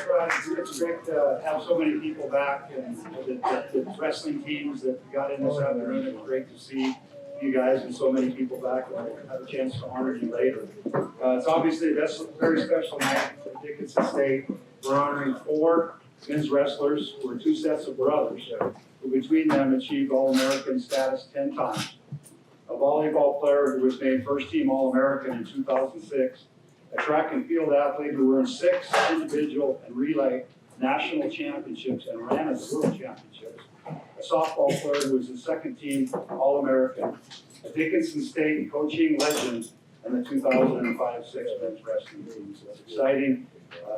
it's great to have so many people back, and the wrestling teams that got in this afternoon. It's great to see you guys and so many people back, and I'll have a chance to honor you later. It's obviously a very special night for Dickinson State. We're honoring 4 men's wrestlers who are 2 sets of brothers, who between them achieved All-American status 10 times. A volleyball player who was named first-team All-American in 2006, a track and field athlete who earned 6 individual and relay national championships and ran as world championships, a softball player who was the 2nd-team All-American, a Dickinson State coaching legend, and the 2005-06 men's wrestling team. So it's exciting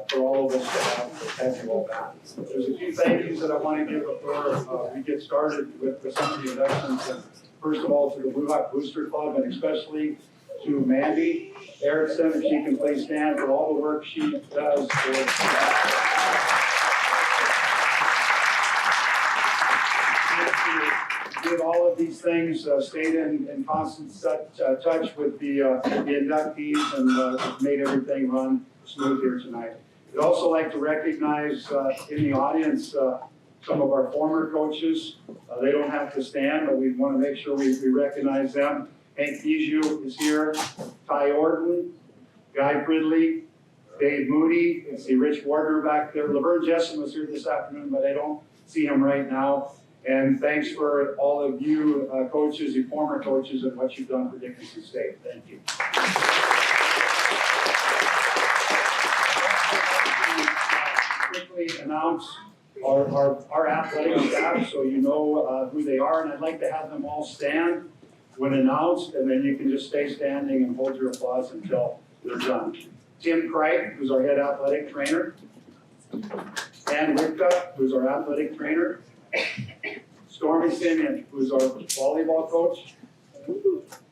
for all of us to have you all back. There's a few thank yous that I want to give before we get started with some of the inductions. And first of all, to the Blue Hawk Booster Club, and especially to Mandy Erickson, if she can please stand, for all the work she does did all of these things, stayed in constant touch with the inductees, and made everything run smooth here tonight. We'd also like to recognize in the audience some of our former coaches. They don't have to stand, but we want to make sure we recognize them. Hank Bijou is here, Ty Orton, Guy Fridley, Dave Moody, and see Rich Wardner back there. Laverne Jessen was here this afternoon, but I don't see him right now. And thanks for all of you coaches, you former coaches, and what you've done for Dickinson State. Thank you. Quickly announce our athletic staff so you know who they are, and I'd like to have them all stand when announced, and then you can just stay standing and hold your applause until they're done. Tim Crichton, who's our head athletic trainer. Ann Whitka, who's our athletic trainer. Stormy Simeon, who's our volleyball coach.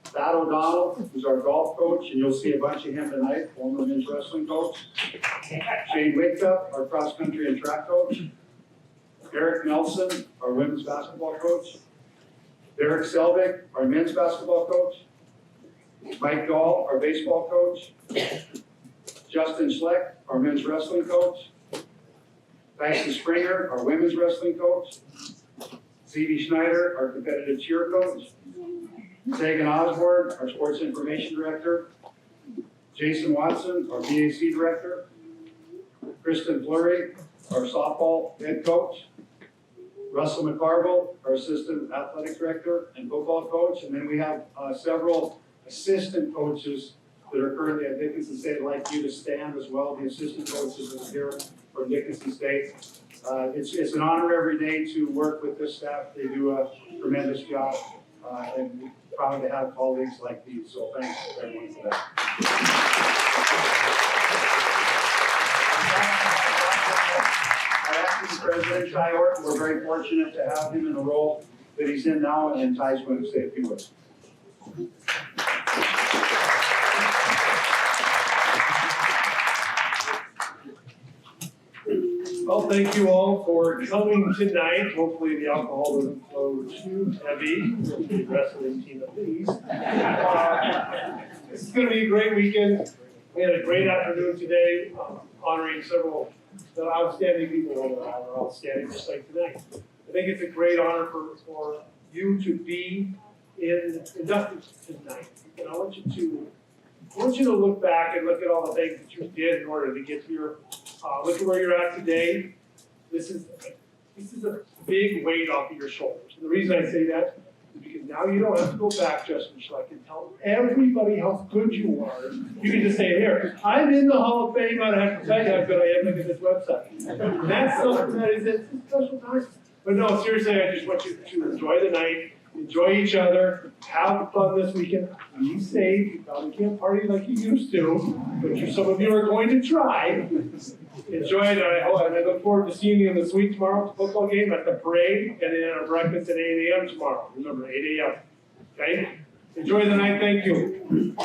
Thad O'Donnell, who's our golf coach, and you'll see a bunch of him tonight, former men's wrestling coach. Shane Whitka, our cross-country and track coach. Eric Nelson, our women's basketball coach. Derek Selvig, our men's basketball coach. Mike Gall, our baseball coach. Justin Schleck, our men's wrestling coach. Tyson Springer, our women's wrestling coach. Z.B. Schneider, our competitive cheer coach. Sagan Osborne, our sports information director. Jason Watson, our BAC director. Kristen Fleury, our softball head coach. Russell McCarville, our assistant athletic director and football coach. And then we have several assistant coaches that are currently at Dickinson State. I'd like you to stand as well, the assistant coaches that are here from Dickinson State. It's an honor every day to work with this staff. They do a tremendous job, and we're proud to have colleagues like these. So thanks everyone for that. Our acting president, Ty Orton, we're very fortunate to have him in the role that he's in now, and Ty's going to say a few words. Well, thank you all for coming tonight. Hopefully the alcohol doesn't flow too heavy. The wrestling team at least. This is going to be a great weekend. We had a great afternoon today, honoring several outstanding people that are outstanding, just like tonight. I think it's a great honor for you to be inducted tonight. And I want you to look back and look at all the things that you did in order to get here. Look at where you're at today. This is a big weight off of your shoulders. And the reason I say that is because now you don't have to go back, Justin Schleck, and tell everybody how good you are. You can just say, here, I'm in the Hall of Fame. I don't have to tell you how good I am. Look at this website. And that's something that is a special time. But no, seriously, I just want you to enjoy the night. Enjoy each other, have fun this weekend, be safe. You probably can't party like you used to, but some of you are going to try. Enjoy it, and I look forward to seeing you in the suite tomorrow at the football game, at the parade, and then at our breakfast at 8 a.m. tomorrow. Remember, 8 a.m. Okay? Enjoy the night. Thank you.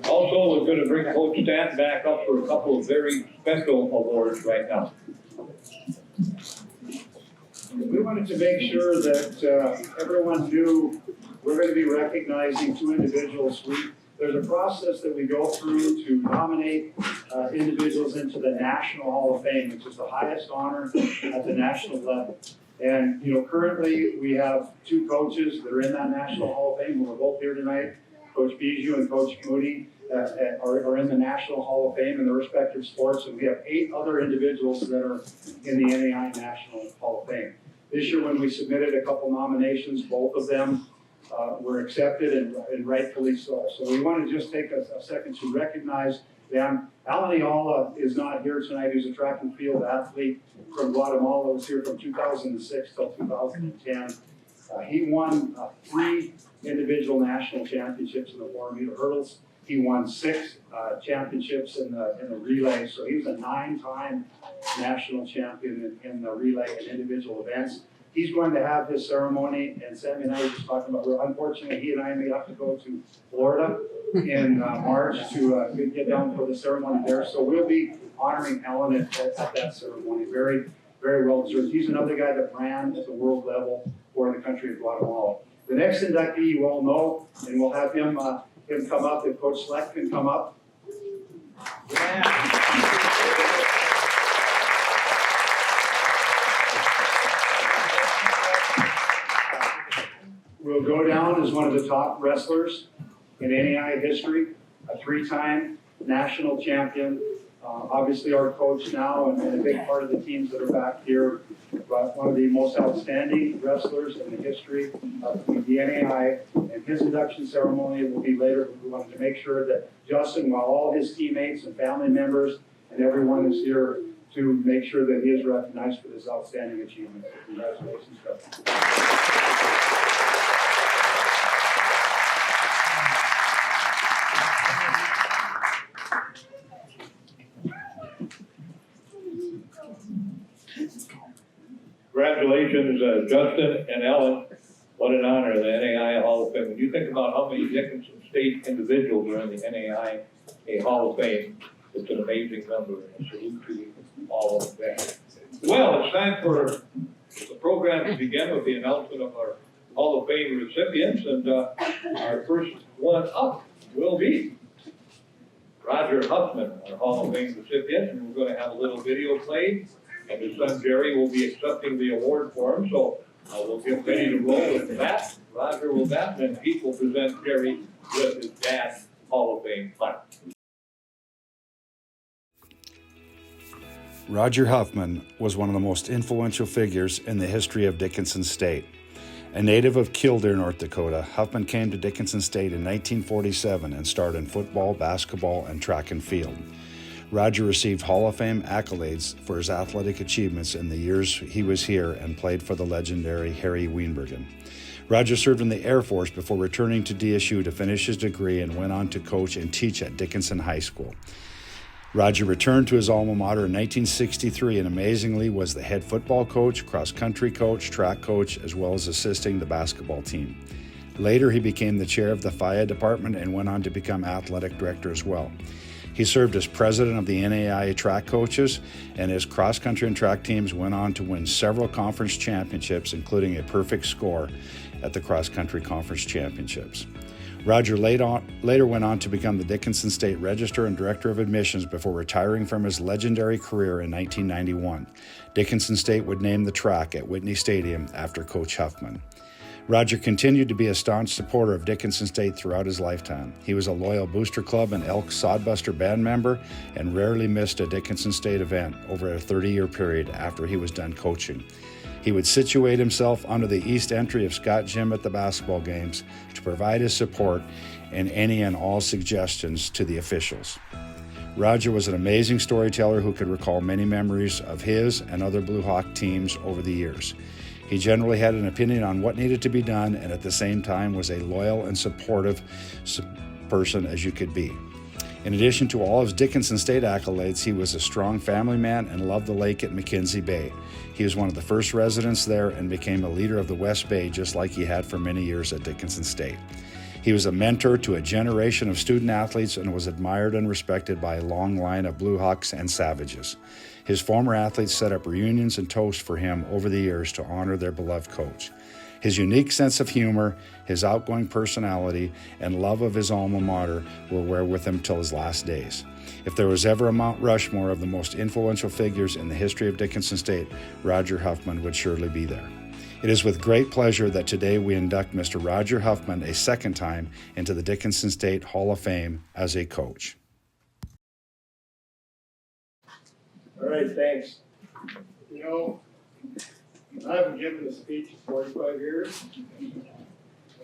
Also, we're going to bring Coach Stan back up for a couple of very special awards right now. We wanted to make sure that everyone knew we're going to be recognizing 2 individuals. There's a process that we go through to nominate individuals into the National Hall of Fame, which is the highest honor at the national level. And, currently we have 2 coaches that are in that National Hall of Fame. We're both here tonight. Coach Bijou and Coach Moody are in the National Hall of Fame in their respective sports. And we have 8 other individuals that are in the NAI National Hall of Fame. This year when we submitted a couple nominations, both of them were accepted and rightfully so. So we want to just take a second to recognize them. Alan Ayala is not here tonight. He's a track and field athlete from Guatemala. Was here from 2006 till 2010. He won 3 individual national championships in the 400-meter hurdles. He won 6 championships in the relay. So he was a 9-time national champion in the relay and individual events. He's going to have his ceremony, and Sammy and I were just talking about, unfortunately, he and I may have to go to Florida in March to get down for the ceremony there. So we'll be honoring Alan at that ceremony. Very, very well deserved. He's another guy that ran at the world level for the country of Guatemala. The next inductee you all know, and we'll have him come up, if Coach Sleck can come up. Yeah. Will go down as one of the top wrestlers in NAI history, a 3-time national champion, obviously our coach now and a big part of the teams that are back here, but one of the most outstanding wrestlers in the history of the NAI, and his induction ceremony will be later, but we wanted to make sure that Justin, while all his teammates and family members and everyone is here to make sure that he is recognized for this outstanding achievement. So congratulations, Justin. Congratulations, Justin and Ellen. What an honor, the NAI Hall of Fame. When you think about how many Dickinson State individuals are in the NAI Hall of Fame, it's an amazing number, and a salute to all of them. Well, it's time for the program to begin with the announcement of our Hall of Fame recipients, and our first one up will be Roger Huffman, our Hall of Fame recipient, and we're going to have a little video played. And his son Jerry will be accepting the award for him, so we'll get ready to roll with that. Roger will that, and Pete will present Jerry with his dad's Hall of Fame plaque. Roger Huffman was one of the most influential figures in the history of Dickinson State. A native of Killdeer, North Dakota, Huffman came to Dickinson State in 1947 and starred in football, basketball, and track and field. Roger received Hall of Fame accolades for his athletic achievements in the years he was here and played for the legendary Harry Weinbergen. Roger served in the Air Force before returning to DSU to finish his degree and went on to coach and teach at Dickinson High School. Roger returned to his alma mater in 1963 and amazingly was the head football coach, cross-country coach, track coach, as well as assisting the basketball team. Later, he became the chair of the FIA department and went on to become athletic director as well. He served as president of the NAIA track coaches, and his cross-country and track teams went on to win several conference championships, including a perfect score at the cross-country conference championships. Roger later went on to become the Dickinson State Register and Director of Admissions before retiring from his legendary career in 1991. Dickinson State would name the track at Whitney Stadium after Coach Huffman. Roger continued to be a staunch supporter of Dickinson State throughout his lifetime. He was a loyal Booster Club and Elk Sodbuster band member and rarely missed a Dickinson State event over a 30-year period after he was done coaching. He would situate himself under the east entry of Scott Gym at the basketball games to provide his support and any and all suggestions to the officials. Roger was an amazing storyteller who could recall many memories of his and other Blue Hawk teams over the years. He generally had an opinion on what needed to be done and at the same time was a loyal and supportive person as you could be. In addition to all of his Dickinson State accolades, he was a strong family man and loved the lake at McKenzie Bay. He was one of the first residents there and became a leader of the West Bay just like he had for many years at Dickinson State. He was a mentor to a generation of student athletes and was admired and respected by a long line of Blue Hawks and Savages. His former athletes set up reunions and toasts for him over the years to honor their beloved coach. His unique sense of humor, his outgoing personality, and love of his alma mater will wear with him till his last days. If there was ever a Mount Rushmore of the most influential figures in the history of Dickinson State, Roger Huffman would surely be there. It is with great pleasure that today we induct Mr. Roger Huffman a second time into the Dickinson State Hall of Fame as a coach. All right, thanks. You know, I haven't given a speech in 45 years.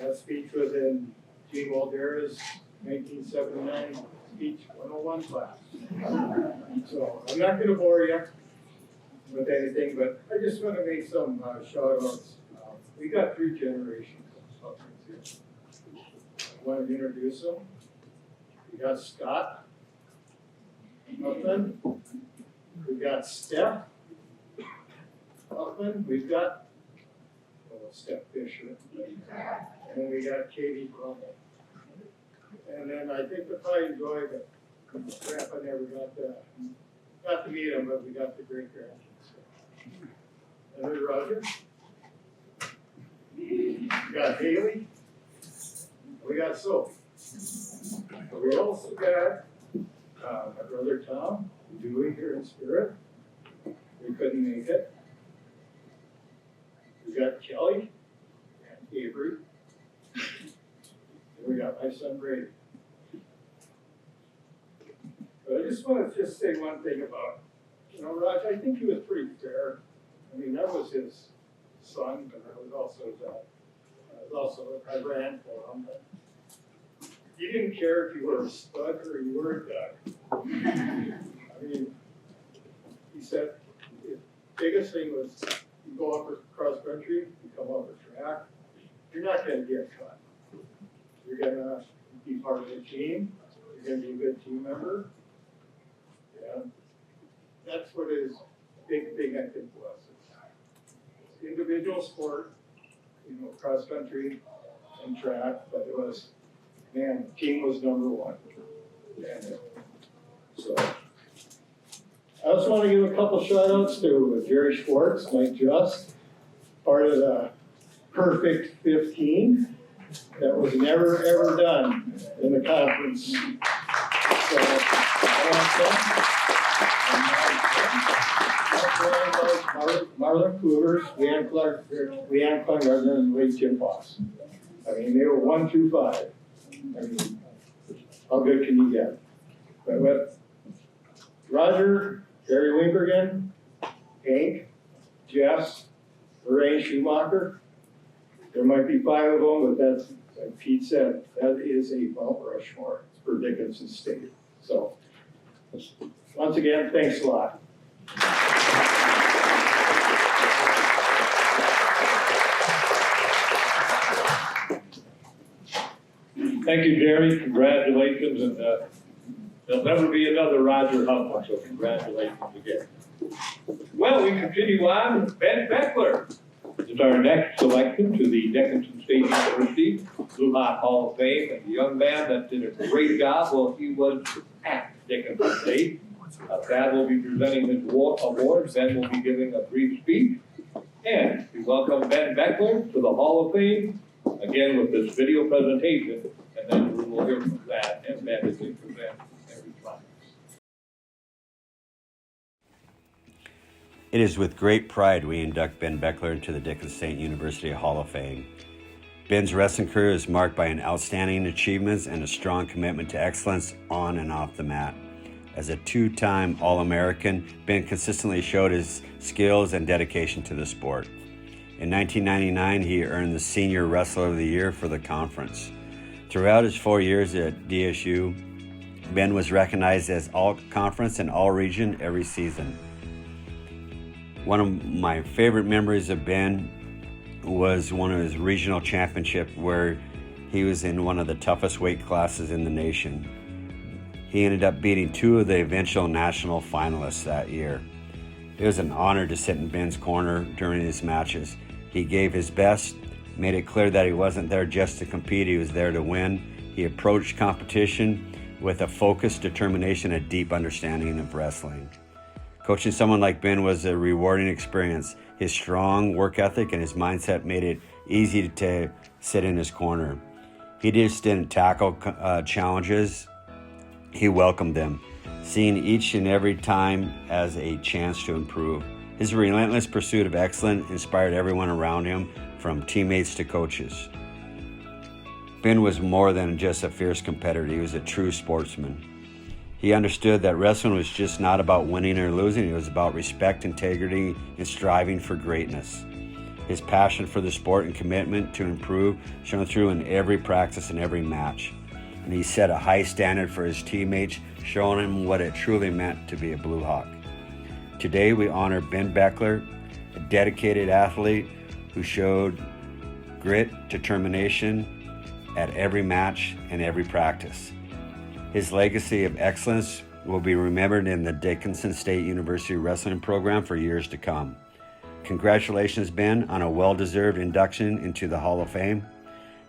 That speech was in Gene Waldera's 1979 speech 101 class. So I'm not going to bore you with anything, but I just want to make some shout outs. We got 3 generations of Huffmans here. I want to introduce them. We got Scott Huffman. We've got Steph Huffman. We've got Steph Fisher. And we got Katie Brummel. And then I think the probably enjoyed it. Grandpa never got to meet him, but we got the great grandkids. And there's Roger. We got Haley. We got Sophie. We also got my brother Tom, Dewey here in spirit. We couldn't make it. We got Kelly and Avery. And we got my son Brady. But I just want to say one thing about, Raj, I think he was pretty fair. I mean, that was his son, but I was also his dad. I ran for him, but he didn't care if you were a stud or you were a duck. I mean, he said the biggest thing was you go up cross country, you come up a track, you're not going to get cut. You're going to be part of the team. You're going to be a good team member. Yeah, that's what his big I think was. It's individual sport, cross country and track, but it was, man, the team was number one. And so I also want to give a couple shout outs to Jerry Schwartz, Mike Just, part of the perfect 15 that was never ever done in the conference. So Marlon Cougars, Leanne Kleingartner, and Wade Jim Foss. I mean, they were 1 through 5. I mean, how good can you get? But Roger, Gary Winkergan, Hank, Jess, Lorraine Schumacher. There might be 5 of them, but that's, like Pete said, that is a Mount Rushmore for Dickinson State. So, once again, thanks a lot. Thank you, Jerry. Congratulations, and there'll never be another Roger Huffman, so congratulations again. Well, we continue on. Ben Beckler is our next selection to the Dickinson State University Blue Hawk Hall of Fame, and the young man that did a great job while he was at Dickinson State. Thad will be presenting his award. Ben will be giving a brief speech. And we welcome Ben Beckler to the Hall of Fame, again with this video presentation, and then we will hear from Thad and Ben as they present every class. It is with great pride we induct Ben Beckler into the Dickinson State University Hall of Fame. Ben's wrestling career is marked by an outstanding achievements and a strong commitment to excellence on and off the mat. As a 2-time All-American, Ben consistently showed his skills and dedication to the sport. In 1999, he earned the Senior Wrestler of the Year for the conference. Throughout his 4 years at DSU, Ben was recognized as All-Conference and All-Region every season. One of my favorite memories of Ben was one of his regional championship where he was in one of the toughest weight classes in the nation. He ended up beating 2 of the eventual national finalists that year. It was an honor to sit in Ben's corner during his matches. He gave his best, made it clear that he wasn't there just to compete, he was there to win. He approached competition with a focused determination and deep understanding of wrestling. Coaching someone like Ben was a rewarding experience. His strong work ethic and his mindset made it easy to sit in his corner. He just didn't tackle challenges, he welcomed them, seeing each and every time as a chance to improve. His relentless pursuit of excellence inspired everyone around him, from teammates to coaches. Ben was more than just a fierce competitor, he was a true sportsman. He understood that wrestling was just not about winning or losing, it was about respect, integrity, and striving for greatness. His passion for the sport and commitment to improve shone through in every practice and every match. And he set a high standard for his teammates, showing them what it truly meant to be a Blue Hawk. Today we honor Ben Beckler, a dedicated athlete who showed grit, determination at every match and every practice. His legacy of excellence will be remembered in the Dickinson State University wrestling program for years to come. Congratulations, Ben, on a well-deserved induction into the Hall of Fame.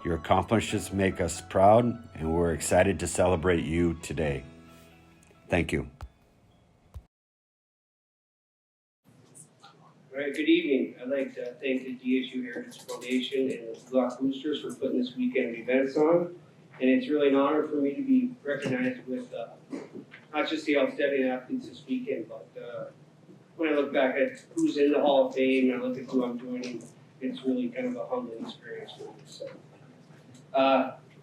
Your accomplishments make us proud, and we're excited to celebrate you today. Thank you. All right, good evening. I'd like to thank the DSU Heritage Foundation and the Blue Hawk Boosters for putting this weekend of events on. And it's really an honor for me to be recognized with not just the outstanding athletes this weekend, but when I look back at who's in the Hall of Fame and I look at who I'm joining, it's really kind of a humbling experience for me. So,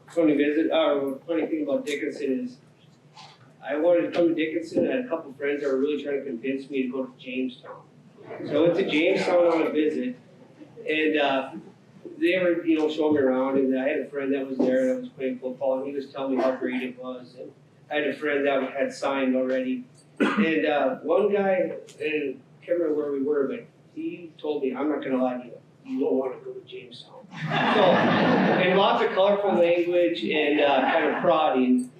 funny thing about Dickinson is I wanted to come to Dickinson. I had a couple friends that were really trying to convince me to go to Jamestown. So I went to Jamestown on a visit, and they were, showing me around, and I had a friend that was there that was playing football, and he was telling me how great it was. And I had a friend that had signed already, and one guy, and I can't remember where we were, but he told me, "I'm not going to lie to you, you don't want to go to Jamestown." So, in lots of colorful language and kind of prodding,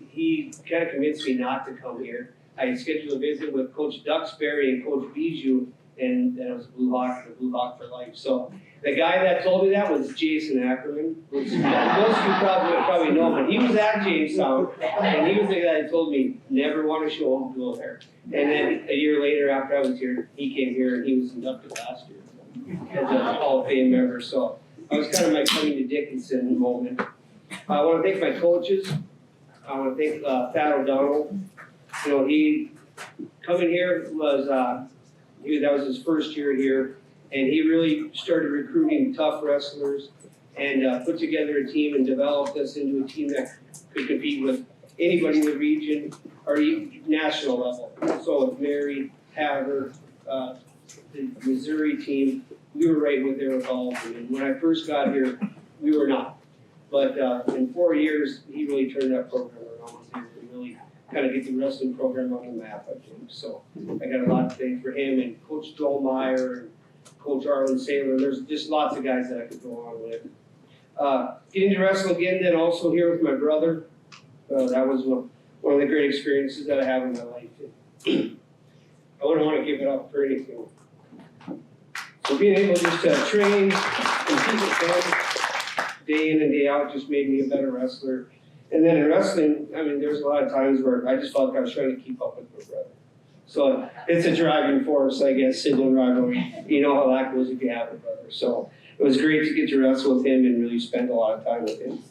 he kind of convinced me not to come here. I had scheduled a visit with Coach Duxbury and Coach Bijou, and that was Blue Hawk, the Blue Hawk for life. So the guy that told me that was Jason Ackerman, which most of you probably know, but he was at Jamestown, and he was the guy that told me, never want to show him go there. And then a year later, after I was here, he came here, and he was inducted last year as a Hall of Fame member. So I was kind of my coming to Dickinson moment. I want to thank my coaches. I want to thank Pat O'Donnell. He coming here was that was his first year here, and he really started recruiting tough wrestlers and put together a team and developed us into a team that could compete with anybody in the region or even national level. So with Mary, Haver, the Missouri team, we were right with their involved. And when I first got here, we were not. But in 4 years, he really turned that program around and really kind of get the wrestling program on the map, I think. So I got a lot to thank for him and Coach Joel Meyer and Coach Arlen Saylor. There's just lots of guys that I could go on with. Getting to wrestle again, then also here with my brother. That was one of the great experiences that I have in my life. I wouldn't want to give it up for anything. So being able just to train, compete with him day in and day out just made me a better wrestler. And then in wrestling, there's a lot of times where I just felt like I was trying to keep up with my brother. So it's a driving force, I guess, sibling rivalry. You know how that goes if you have a brother. So it was great to get to wrestle with him and really spend a lot of time with him.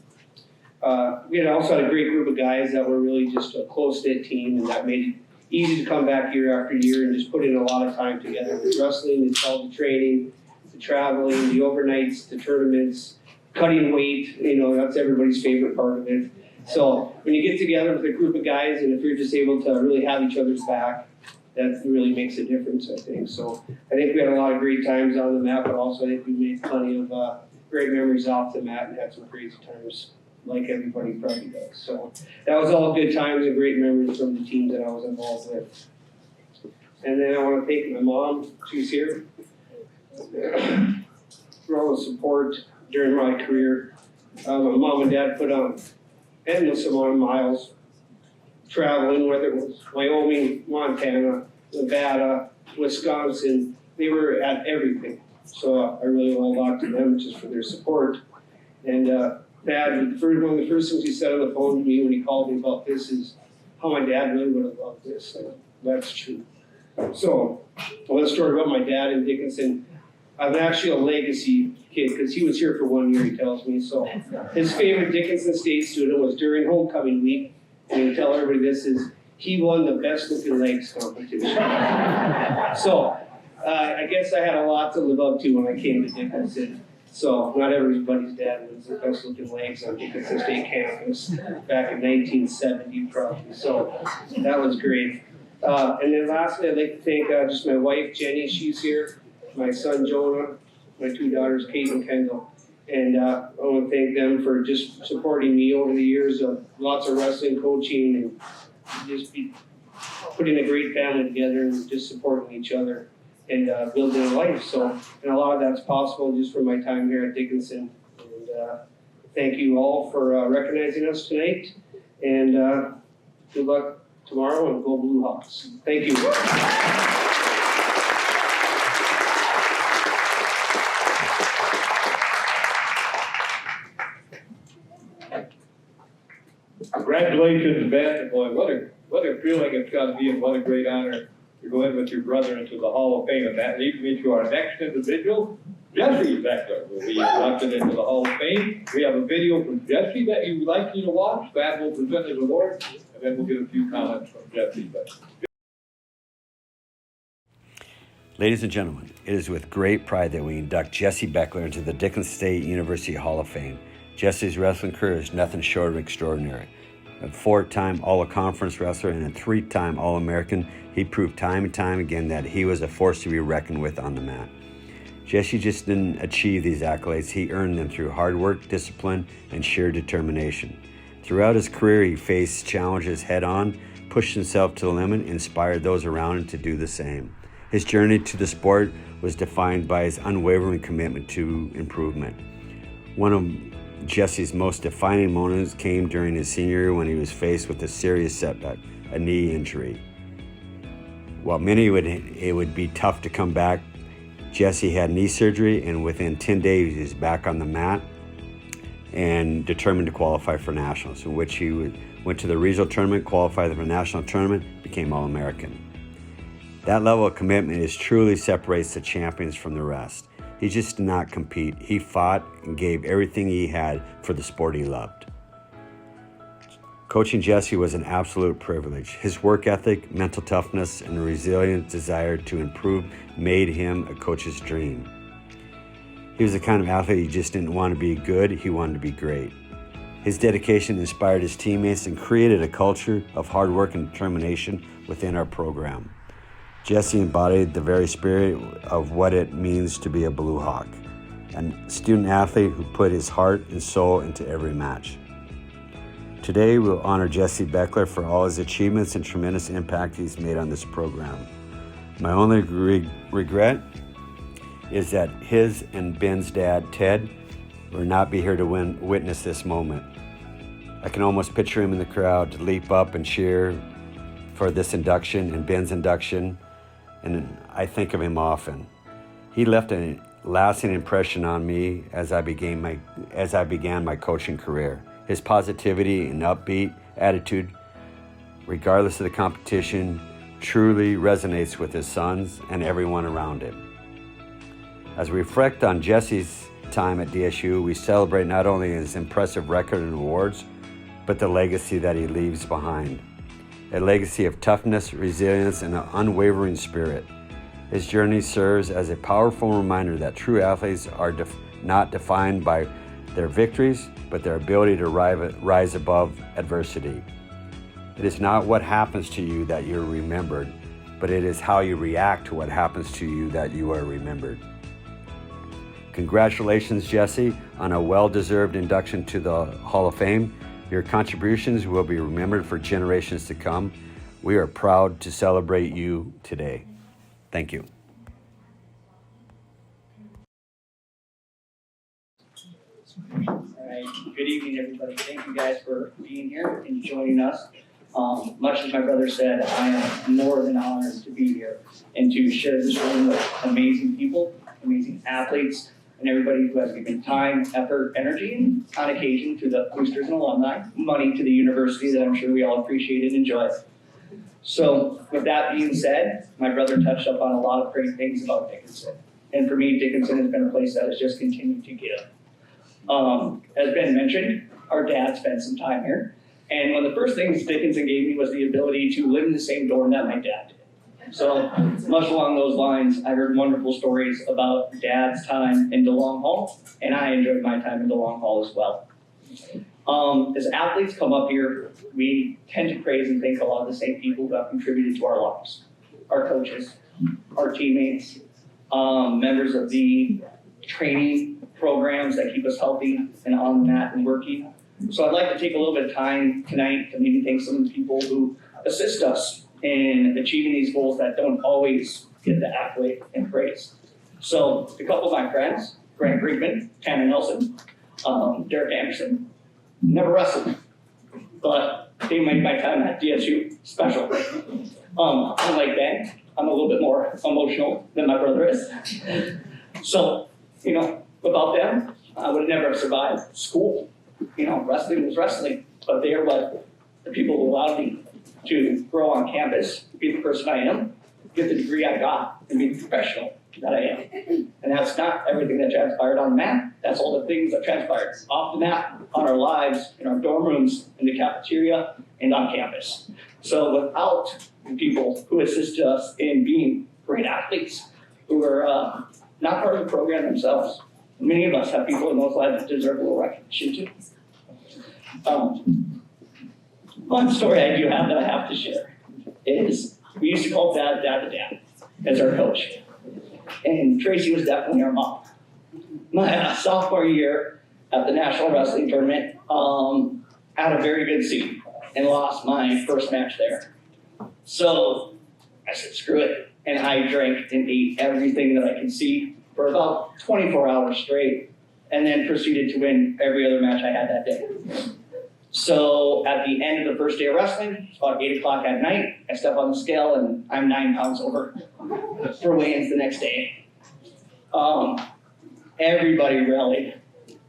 We had also had a great group of guys that were really just a close-knit team, and that made it easy to come back year after year and just put in a lot of time together with wrestling. It's all the training, the traveling, the overnights, the tournaments, cutting weight. That's everybody's favorite part of it. So when you get together with a group of guys, and if you're just able to really have each other's back, that really makes a difference, I think. So I think we had a lot of great times on the mat, but also I think we made plenty of great memories off the mat and had some crazy times, like everybody probably does. So that was all good times and great memories from the teams that I was involved with. And then I want to thank my mom, she's here, for all the support during my career. My mom and dad put on endless amount of miles traveling, whether it was Wyoming, Montana, Nevada, Wisconsin. They were at everything. So I really owe a lot to them just for their support. And Dad, one of the first things he said on the phone to me when he called me about this is how my dad really would have loved this. And that's true. So, a little story about my dad in Dickinson. I'm actually a legacy kid, because he was here for 1 year, he tells me. So his favorite Dickinson State student was during homecoming week, and he'll tell everybody this is, he won the best looking legs competition. So I guess I had a lot to live up to when I came to Dickinson. So not everybody's dad wins the best looking legs on Dickinson State campus back in 1970 probably. So that was great. And then lastly, I'd like to thank just my wife, Jenny, she's here, my son, Jonah, my 2 daughters, Kate and Kendall. And I want to thank them for just supporting me over the years of lots of wrestling, coaching, and just putting a great family together and just supporting each other and building a life. So, and a lot of that's possible just from my time here at Dickinson. And thank you all for recognizing us tonight. And good luck tomorrow and go Blue Hawks. Thank you. Congratulations, Ben. Boy, what a feeling it's got to be, and what a great honor to go in with your brother into the Hall of Fame. And that leads me to our next individual, Jesse Beckler will be inducted into the Hall of Fame. We have a video from Jesse that you would like you to watch. That will present his award, and then we'll get a few comments from Jesse. Ladies and gentlemen, it is with great pride that we induct Jesse Beckler into the Dickinson State University Hall of Fame. Jesse's wrestling career is nothing short of extraordinary. A 4-time All-Conference wrestler and a 3-time All-American, he proved time and time again that he was a force to be reckoned with on the mat. Jesse just didn't achieve these accolades, he earned them through hard work, discipline, and sheer determination. Throughout his career, he faced challenges head-on, pushed himself to the limit, and inspired those around him to do the same. His journey to the sport was defined by his unwavering commitment to improvement. One of Jesse's most defining moments came during his senior year when he was faced with a serious setback, a knee injury. While many it would be tough to come back, Jesse had knee surgery, and within 10 days he was back on the mat and determined to qualify for nationals, in which he went to the regional tournament, qualified for the national tournament, became All-American. That level of commitment truly separates the champions from the rest. He just did not compete. He fought and gave everything he had for the sport he loved. Coaching Jesse was an absolute privilege. His work ethic, mental toughness, and resilient desire to improve made him a coach's dream. He was the kind of athlete he just didn't want to be good, he wanted to be great. His dedication inspired his teammates and created a culture of hard work and determination within our program. Jesse embodied the very spirit of what it means to be a Blue Hawk, a student athlete who put his heart and soul into every match. Today, we'll honor Jesse Beckler for all his achievements and tremendous impact he's made on this program. My only regret is that his and Ben's dad, Ted, will not be here to witness this moment. I can almost picture him in the crowd to leap up and cheer for this induction and Ben's induction, and I think of him often. He left a lasting impression on me as I began my coaching career. His positivity and upbeat attitude, regardless of the competition, truly resonates with his sons and everyone around him. As we reflect on Jesse's time at DSU, we celebrate not only his impressive record and awards, but the legacy that he leaves behind. A legacy of toughness, resilience, and an unwavering spirit. His journey serves as a powerful reminder that true athletes are not defined by their victories, but their ability to rise above adversity. It is not what happens to you that you're remembered, but it is how you react to what happens to you that you are remembered. Congratulations, Jesse, on a well-deserved induction to the Hall of Fame. Your contributions will be remembered for generations to come. We are proud to celebrate you today. Thank you. All right. Good evening, everybody. Thank you guys for being here and joining us. Much as my brother said, I am more than honored to be here and to share this room with amazing people, amazing athletes, and everybody who has given time, effort, energy, and on occasion to the boosters and alumni, money to the university that I'm sure we all appreciate and enjoy. So with that being said, my brother touched up on a lot of great things about Dickinson. And for me, Dickinson has been a place that has just continued to give. As Ben mentioned, our dad spent some time here. And one of the first things Dickinson gave me was the ability to live in the same dorm that my dad did. So much along those lines, I heard wonderful stories about Dad's time in DeLong Hall, and I enjoyed my time in DeLong Hall as well. As athletes come up here, we tend to praise and thank a lot of the same people who have contributed to our lives. Our coaches, our teammates, members of the training programs that keep us healthy and on the mat and working. So I'd like to take a little bit of time tonight to maybe thank some of the people who assist us in achieving these goals that don't always get the accolade and praise. So a couple of my friends, Grant Brinkman, Tanner Nelson, Derek Anderson, never wrestled, but they made my time at DSU special. Unlike Ben, I'm a little bit more emotional than my brother is. So, without them, I would never have survived school. Wrestling was wrestling, but they are what the people who allowed me to grow on campus, be the person I am, get the degree I got, and be the professional that I am. And that's not everything that transpired on the mat. That's all the things that transpired off the mat, on our lives, in our dorm rooms, in the cafeteria, and on campus. So without the people who assist us in being great athletes, who are not part of the program themselves, many of us have people in those lives that deserve a little recognition too. One story I do have that I have to share is we used to call Dad the Dad as our coach. And Tracy was definitely our mom. My sophomore year at the National Wrestling Tournament, had a very good seed and lost my first match there. So I said, screw it. And I drank and ate everything that I could see for about 24 hours straight, and then proceeded to win every other match I had that day. So at the end of the first day of wrestling, it's about 8 o'clock at night, I step on the scale and I'm 9 pounds over for weigh-ins the next day. Everybody rallied.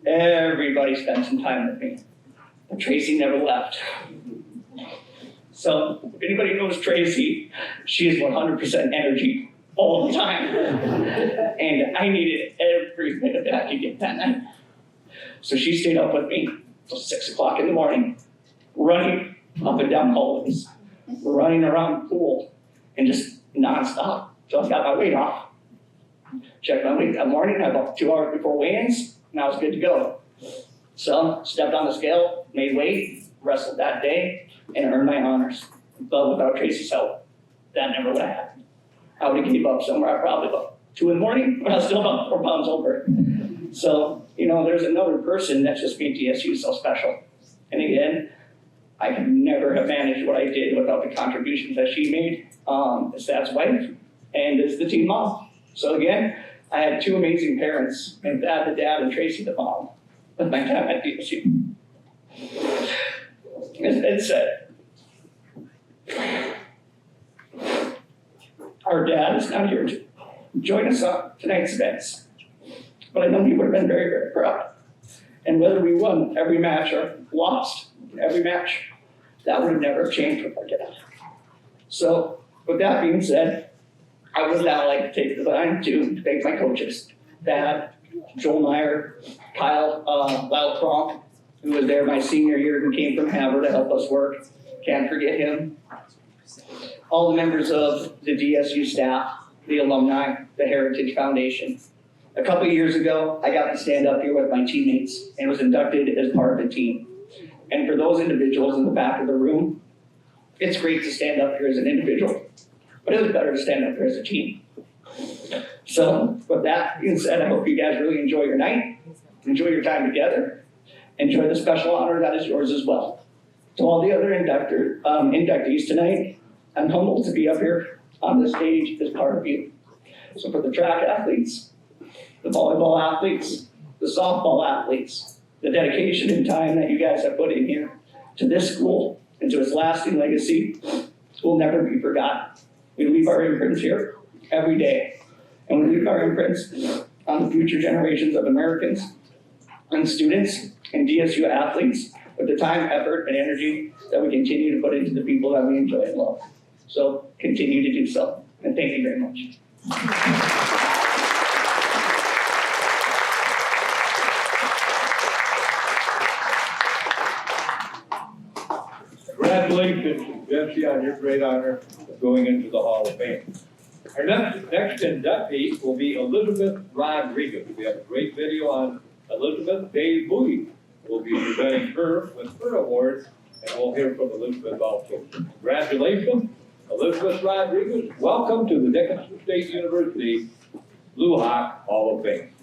Everybody spent some time with me. But Tracy never left. So if anybody knows Tracy, she is 100% energy all the time. And I needed every bit of it I could get that night. So she stayed up with me till 6 o'clock in the morning, running up and down hallways, running around the pool, and just nonstop till I got my weight off. Checked my weight that morning, about 2 hours before weigh-ins, and I was good to go. So stepped on the scale, made weight, wrestled that day, and earned my honors. But without Tracy's help, that never would have happened. I would have gave up somewhere probably about 2 in the morning, when I was still about 4 pounds over. So, there's another person that's just made DSU so special. And again, I could never have managed what I did without the contributions that she made as Dad's wife and as the team mom. So again, I had 2 amazing parents, and Dad the dad and Tracy the mom, with my time at DSU. As Ed said, our dad is not here to join us on tonight's events, but I know he would have been very, very proud. And whether we won every match or lost every match, that would have never changed with our dad. So with that being said, I would now like to take the time to thank my coaches, Dad, Joel Meyer, Kyle Kronk, who was there my senior year, who came from Havre to help us work. Can't forget him. All the members of the DSU staff, the alumni, the Heritage Foundation. A couple of years ago, I got to stand up here with my teammates and was inducted as part of the team. And for those individuals in the back of the room, it's great to stand up here as an individual, but it was better to stand up here as a team. So with that being said, I hope you guys really enjoy your night, enjoy your time together, enjoy the special honor that is yours as well. To all the other inductees tonight, I'm humbled to be up here on the stage as part of you. So for the track athletes, the volleyball athletes, the softball athletes, the dedication and time that you guys have put in here to this school and to its lasting legacy will never be forgotten. We leave our imprints here every day, and we leave our imprints on the future generations of Americans and students and DSU athletes with the time, effort, and energy that we continue to put into the people that we enjoy and love. So continue to do so, and thank you very much. Jesse, on your great honor of going into the Hall of Fame. Our next inductee will be Elizabeth Rodriguez. We have a great video on Elizabeth. Dave Bowie will be presenting her with her award, and we'll hear from Elizabeth also. Congratulations, Elizabeth Rodriguez. Welcome to the Dickinson State University Blue Hawk Hall of Fame.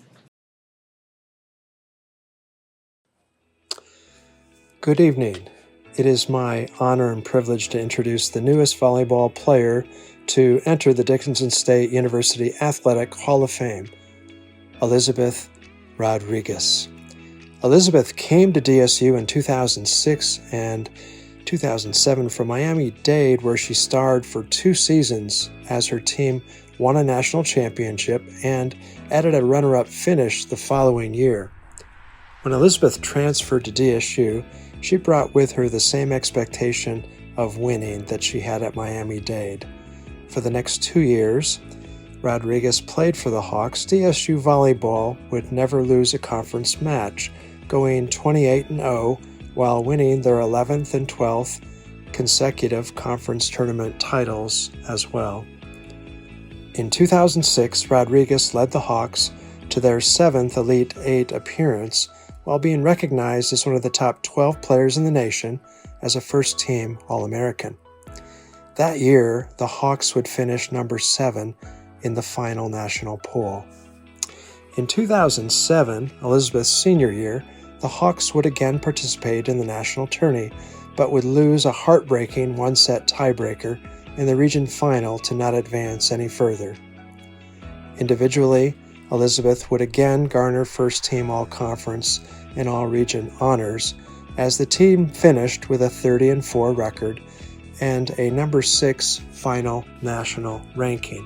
Good evening. It is my honor and privilege to introduce the newest volleyball player to enter the Dickinson State University Athletic Hall of Fame, Elizabeth Rodriguez. Elizabeth came to DSU in 2006 and 2007 from Miami-Dade, where she starred for 2 seasons as her team won a national championship and added a runner-up finish the following year. When Elizabeth transferred to DSU, she brought with her the same expectation of winning that she had at Miami-Dade. For the next 2 years, Rodriguez played for the Hawks. DSU volleyball would never lose a conference match, going 28-0 while winning their 11th and 12th consecutive conference tournament titles as well. In 2006, Rodriguez led the Hawks to their 7th Elite 8 appearance, while being recognized as one of the top 12 players in the nation as a first-team All-American. That year, the Hawks would finish number 7 in the final national poll. In 2007, Elizabeth's senior year, the Hawks would again participate in the national tourney, but would lose a heartbreaking 1-set tiebreaker in the region final to not advance any further. Individually, Elizabeth would again garner first-team All-Conference and All-Region honors as the team finished with a 30-4 record and a number 6 final national ranking.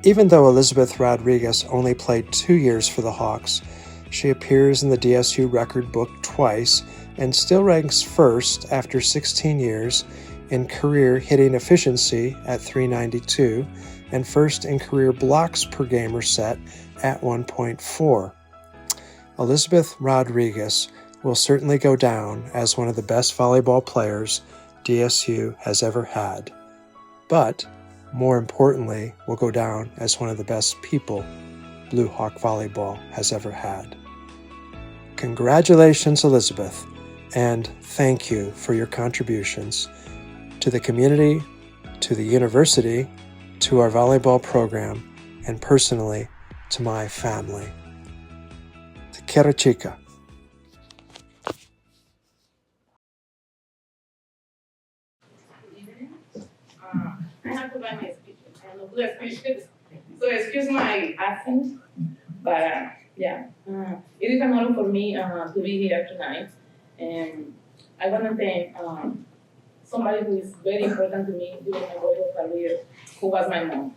Even though Elizabeth Rodriguez only played 2 years for the Hawks, she appears in the DSU record book twice and still ranks first after 16 years in career hitting efficiency at .392 and first in career blocks per game or set at 1.4. Elizabeth Rodriguez will certainly go down as one of the best volleyball players DSU has ever had, but more importantly, will go down as one of the best people Blue Hawk volleyball has ever had. Congratulations, Elizabeth, and thank you for your contributions to the community, to the university, to our volleyball program, and personally to my family. Te quiero, chica. I have to write my speech. I don't know who speeches. So excuse my accent, but yeah. It is an honor for me to be here tonight. And I want to thank somebody who is very important to me during my volleyball career, who was my mom.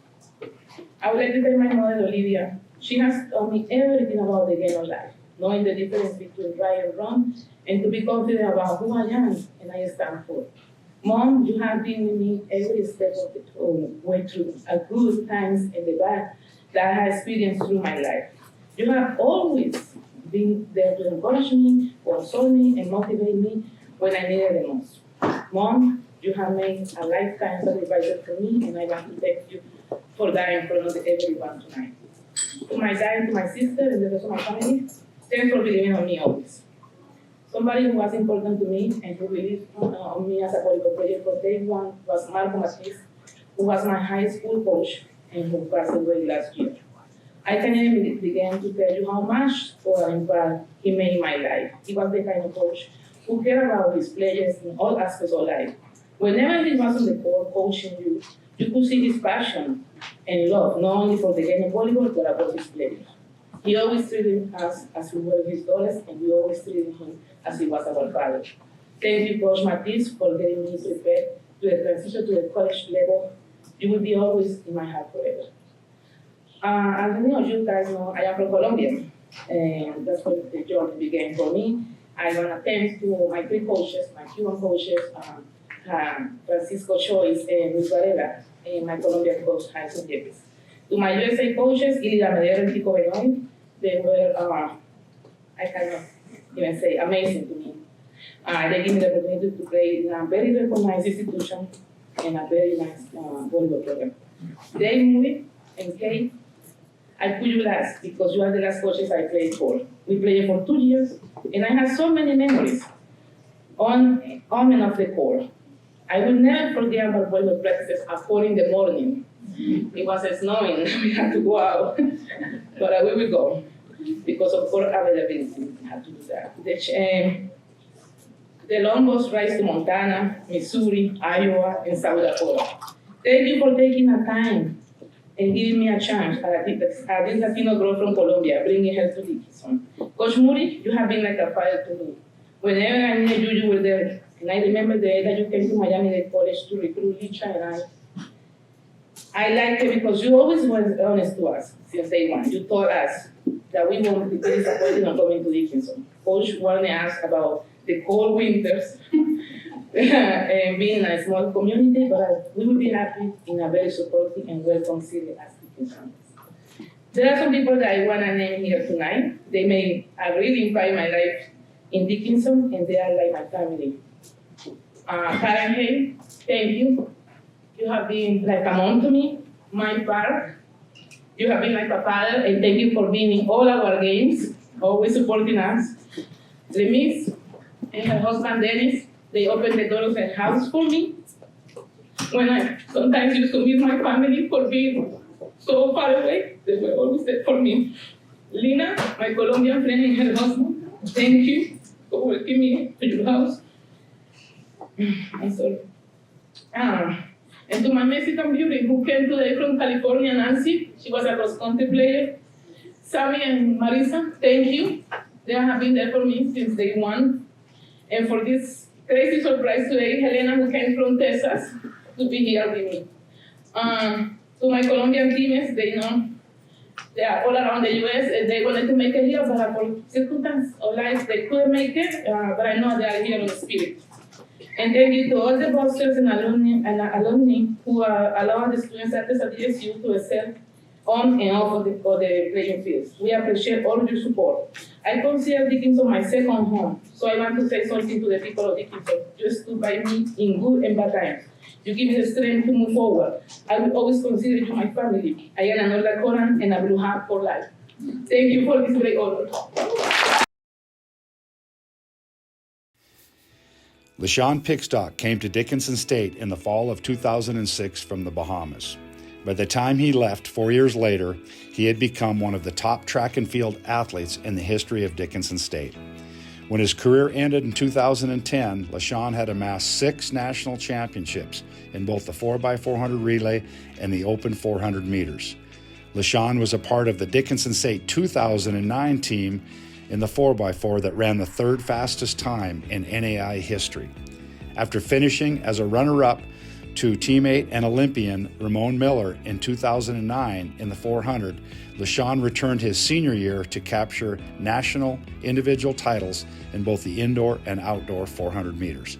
I would like to thank my mother, Olivia. She has taught me everything about the game of life, knowing the difference between right and wrong, and to be confident about who I am and I stand for. Mom, you have been with me every step of the way through the good times and the bad that I have experienced through my life. You have always been there to encourage me, console me, and motivate me when I needed it most. Mom, you have made a lifetime sacrifice for me, and I want to thank you for that in front of everyone tonight. To my dad, to my sister, and the rest of my family, thanks for believing on me always. Somebody who was important to me and who believed on me as a volleyball player for day one was Marco Matiz, who was my high school coach and who passed away last year. I can't even begin to tell you how much of an impact he made in my life. He was the kind of coach who cared about his players in all aspects of life. Whenever he was on the court coaching you, you could see his passion and love, not only for the game of volleyball, but about his players. He always treated us as we were his daughters, and we always treated him as he was our father. Thank you, Coach Matiz, for getting me prepared to the transition to the college level. You will be always in my heart forever. As many of you guys know, I am from Colombia, and that's where the journey began for me. I want to thank to my 3 coaches, my Cuban coaches, Francisco Choice and Luis Varela, and my Colombian coach, Jason Yepes. To my USA coaches, Ilida Medero and Tico Benoit, they were, I cannot even say, amazing to me. They give me the opportunity to play in a very recognized institution and a very nice volleyball program. They moved and came. I put you last because you are the last coaches I played for. We played for 2 years, and I have so many memories on and off the court. I will never forget about volleyball practices at 4 in the morning. It was snowing, we had to go out, but we will go because of course availability. We had to do that. The long bus rides to Montana, Missouri, Iowa, and South Dakota. Thank you for taking the time and giving me a chance at this Latino girl from Colombia, bringing her to Dickinson. Coach Moody, you have been like a father to me. Whenever I needed you, you were there. And I remember the day that you came to Miami College to recruit Licha and I liked it because you always were honest to us since day one. You told us that we won't be disappointed on coming to Dickinson. Coach warned us about the cold winters and being in a small community, but we will be happy in a very supportive and welcome city as Dickinson. There are some people that I want to name here tonight. They may have really inspired my life in Dickinson, and they are like my family. Karen Hay, thank you. You have been like a mom to me. Mike Park, you have been like a father, and thank you for being in all our games, always supporting us. Lemise and her husband Dennis, they opened the door of their house for me. When I sometimes used to miss my family for being so far away, they were always there for me. Lina, my Colombian friend and her husband, thank you for welcoming me to your house. I'm sorry. And to my Mexican beauty who came today from California, Nancy, she was a cross-country player. Sammy and Marisa, thank you. They have been there for me since day one. And for this crazy surprise today, Helena, who came from Texas, to be here with me. To my Colombian teammates, they know they are all around the US, and they wanted to make it here, but for circumstances of life, they couldn't make it, but I know they are here on the spirit. And thank you to all the boosters and alumni who allow the students at DSU to excel on and off of the playing fields. We appreciate all your support. I consider Dickinson my second home, so I want to say something to the people of Dickinson. You stood by me in good and bad times. You give me the strength to move forward. I will always consider you my family. I am a North Dakotan and a Blue Heart for life. Thank you for this great honor. LaShawn Pickstock came to Dickinson State in the fall of 2006 from the Bahamas. By the time he left 4 years later, he had become one of the top track and field athletes in the history of Dickinson State. When his career ended in 2010, LaShawn had amassed 6 national championships in both the 4x400 relay and the open 400 meters. LaShawn was a part of the Dickinson State 2009 team in the 4x4 that ran the 3rd fastest time in NAI history. After finishing as a runner-up to teammate and Olympian Ramon Miller in 2009 in the 400, LaShawn returned his senior year to capture national individual titles in both the indoor and outdoor 400 meters.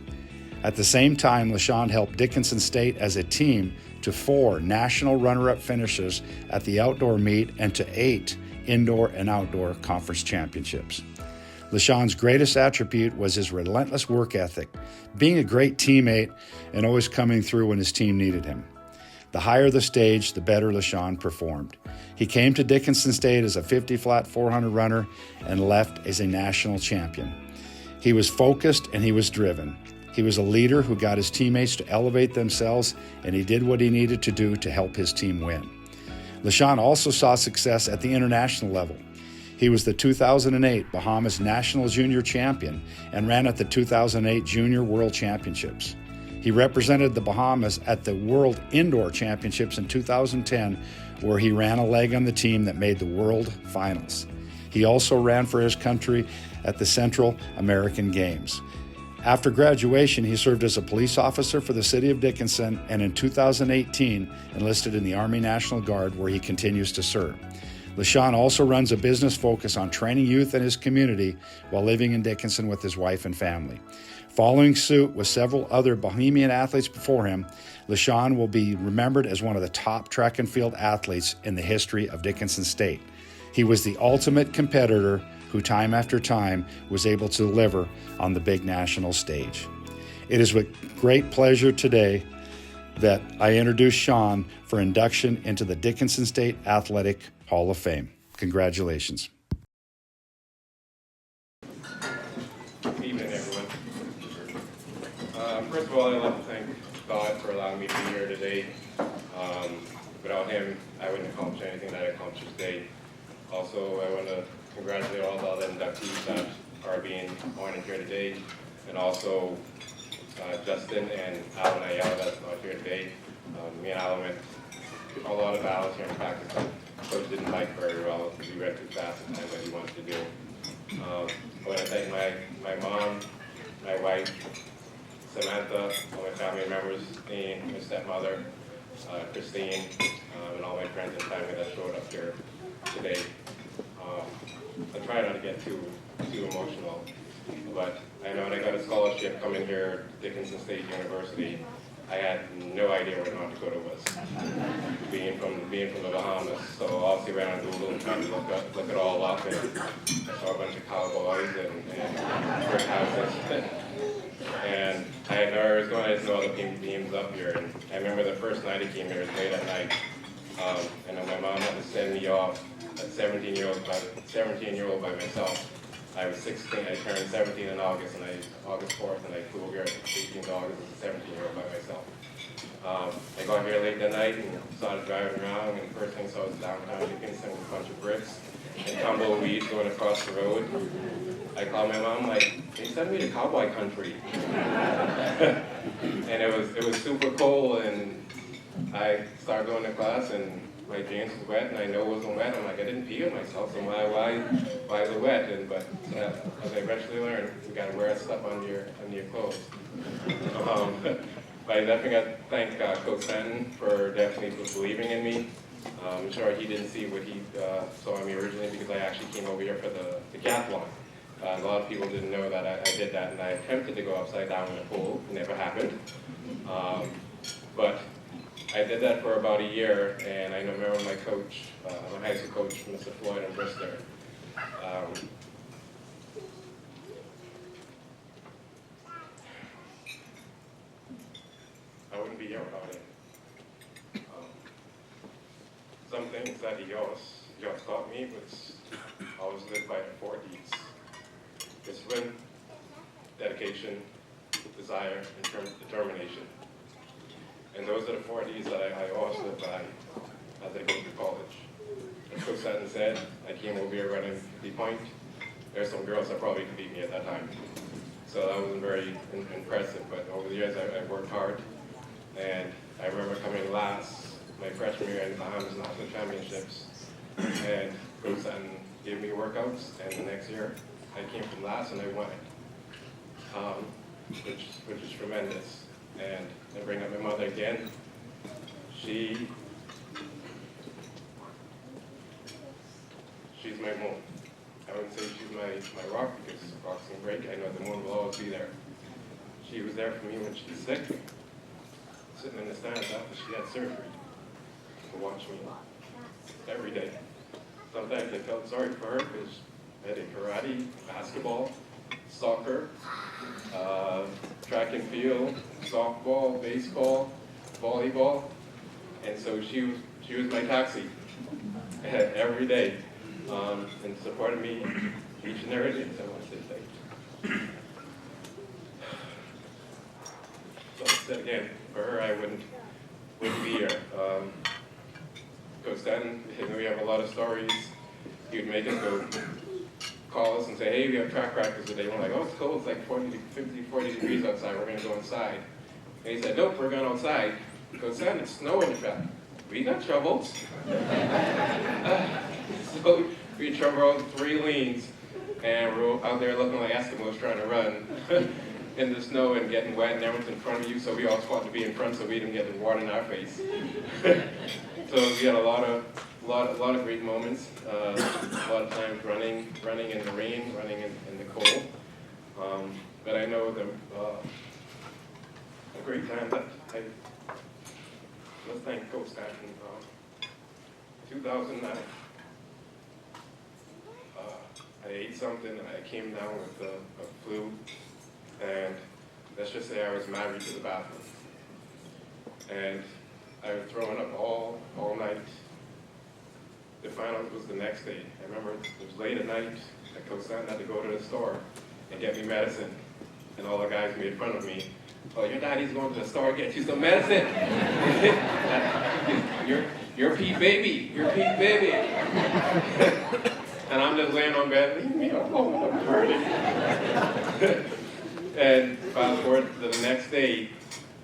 At the same time, LaShawn helped Dickinson State as a team to 4 national runner-up finishes at the outdoor meet and to 8 indoor and outdoor conference championships. LaShawn's greatest attribute was his relentless work ethic, being a great teammate and always coming through when his team needed him. The higher the stage, the better LaShawn performed. He came to Dickinson State as a 50-flat 400 runner and left as a national champion. He was focused and he was driven. He was a leader who got his teammates to elevate themselves, and he did what he needed to do to help his team win. LaShawn also saw success at the international level. He was the 2008 Bahamas National Junior Champion and ran at the 2008 Junior World Championships. He represented the Bahamas at the World Indoor Championships in 2010, where he ran a leg on the team that made the World Finals. He also ran for his country at the Central American Games. After graduation, he served as a police officer for the city of Dickinson, and in 2018 enlisted in the Army National Guard, where he continues to serve. LaShawn also runs a business focus on training youth in his community while living in Dickinson with his wife and family. Following suit with several other Bahamian athletes before him, LaShawn will be remembered as one of the top track and field athletes in the history of Dickinson State. He was the ultimate competitor, who time after time was able to deliver on the big national stage. It is with great pleasure today that I introduce Sean for induction into the Dickinson State Athletic Hall of Fame. Congratulations. Good evening, everyone. First of all, I'd like to thank God for allowing me to be here today. Without him, I wouldn't accomplish anything that I accomplished today. Also, I want to congratulate all the other inductees that are being honored here today, and also Justin and Alan Ayala that's not here today. Me and Alan went a lot of hours here in practice, but Coach didn't like very well because we read too fast at the time what he wanted to do. I want to thank my mom, my wife, Samantha, all my family members, Dean, my stepmother, Christine, and all my friends and family that showed up here today. I try not to get too emotional, but I know when I got a scholarship coming here at Dickinson State University, I had no idea where North Dakota was, being from the Bahamas. So I'll see around and do a little trying to look it all up, and I saw a bunch of cowboys and brick houses. And I had no idea going. I just know all the teams up here. And I remember the first night I came here, it was late at night, and then my mom had to send me off at 17-year-old by myself. I was 16, I turned 17 in August, and August 4th, and I flew over here at 18th August as a 17-year-old by myself. I got here late that night and started driving around, and the first thing I saw was downtown Dickinson with a bunch of bricks and tumbleweeds going across the road. I called my mom, like, they sent me to cowboy country. And it was super cold, and I started going to class, and my jeans was wet, and I know it wasn't wet. I'm like, I didn't pee on myself, so why is it wet? But as I eventually learned, you gotta wear stuff under your clothes. But I definitely got to thank Coach Stanton for definitely believing in me. I'm sure he didn't see what he saw in me originally, because I actually came over here for the decathlon. A lot of people didn't know that I did that, and I attempted to go upside down in a pool. It never happened. But I did that for about a year, and I remember my coach, my high school coach, Mr. Floyd in Bristol. I wouldn't be here without him. Some things that he always taught me was always live by the 4 Ds. Discipline, dedication, desire, and determination. And those are the 4 Ds that I always live by as I go through college. As Coach Sutton said, I came over here running 50 point. There's some girls that probably could beat me at that time. So that wasn't very impressive, but over the years I worked hard. And I remember coming last my freshman year in the Bahamas National Championships. And Coach Sutton gave me workouts, and the next year I came from last and I won it, which is tremendous. And I bring up my mother again. She's my moon. I wouldn't say she's my rock, because rocks can break. I know the moon will always be there. She was there for me when she was sick, sitting in the stands after she had surgery, to watch me every day. Sometimes I felt sorry for her because I did karate, basketball, soccer, track and field, softball, baseball, volleyball, and so she was my taxi every day, and supported me each and every day. So I want to say thank you. So I said again, for her I wouldn't be here. Coach Stanton, we have a lot of stories. He would make us go call us and say, hey, we have track practice today. We're like, oh, it's cold. It's like 40 degrees outside. We're going to go inside. And he said, nope, we're going outside. Coach Stanton, it's snowing in fact. We got shovels. So we shoveled 3 lanes, and we're out there looking like Eskimos trying to run in the snow and getting wet, and everyone's in front of you, so we all fought to be in front so we didn't get the water in our face. So we had a lot of great moments, a lot of times running in the rain, running in the cold. But I know a great time that let's thank Coach Stanton. 2009, I ate something, and I came down with a flu, and let's just say I was married to the bathroom. And I was throwing up all night. The finals was the next day. I remember it was late at night. I had to go to the store and get me medicine. And all the guys made fun of me. Oh, your daddy's going to the store to get you some medicine. You're Pete baby. You're Pete baby. And I'm just laying on bed, leave me alone, I'm hurting. And fast forward to the next day,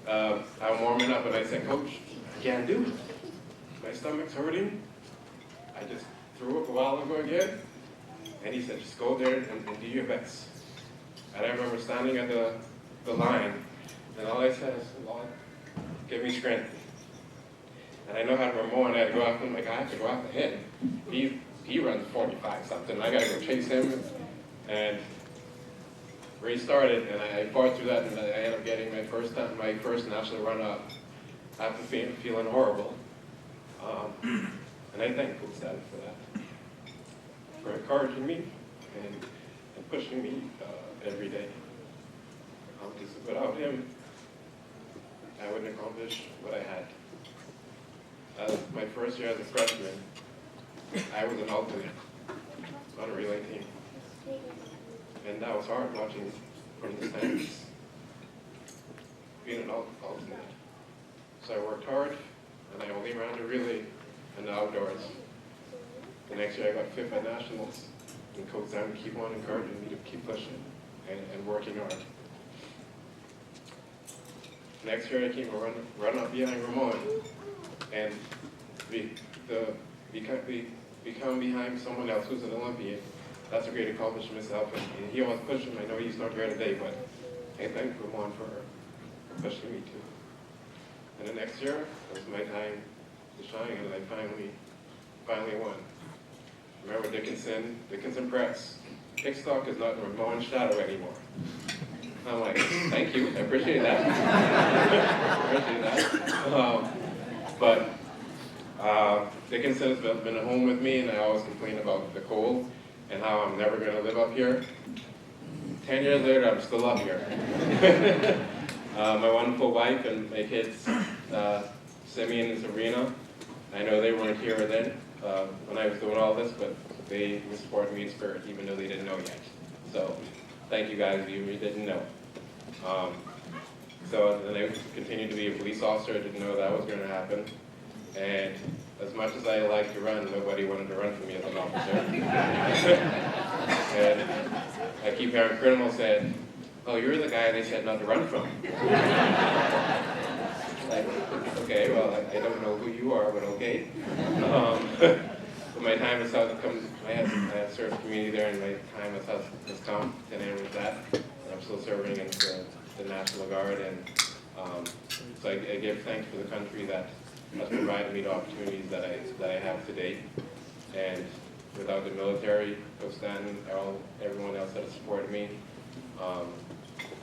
I'm warming up and I said, Coach, I can't do it. My stomach's hurting. I just threw up a while ago again. And he said, just go there and do your best. And I remember standing at the line, and all I said is, Lord, give me strength. And I know how to Ramon, I had to go after him, like I have to go after him. He runs 45 something, I gotta go chase him. And race started, and I fought through that, and I ended up getting my first national run-up after feeling horrible. And I thank Coach Stan for that, for encouraging me and pushing me every day. Because without him, I wouldn't accomplish what I had. My first year as a freshman, I was an alternate on a relay team. And that was hard watching from the stands, being an alternate. So I worked hard, and I only ran the relay and the outdoors. The next year I got fifth at nationals, and Coach Sam would keep on encouraging me to keep pushing and working hard. Next year I came to run up behind Ramon, and become behind someone else who's an Olympian. That's a great accomplishment myself, and he always pushed him. I know he's not here today, but I thank Ramon for pushing me too. And the next year was my time to shine, and I finally won. Remember Dickinson Press. Kickstock is not in Ramon's shadow anymore. I'm like, thank you, I appreciate that. But Dickinson has been at home with me, and I always complain about the cold and how I'm never going to live up here. 10 years later, I'm still up here. My wonderful wife and my kids, Simeon and Sabrina, I know they weren't here then when I was doing all this, but they supported me in spirit, even though they didn't know yet. So thank you guys, you didn't know. So then I continued to be a police officer. I didn't know that was going to happen. And as much as I like to run, nobody wanted to run for me as an officer. And I keep hearing criminals say, oh, you're the guy they said not to run from. Like, okay, well, I don't know who you are, but okay. But my time has come. I have served the community there, and my time has come to an end with that. And I'm still serving in the National Guard, and so I give thanks for the country that has provided me the opportunities that I have today. And without the military, Coach Stanton, everyone else that has supported me, I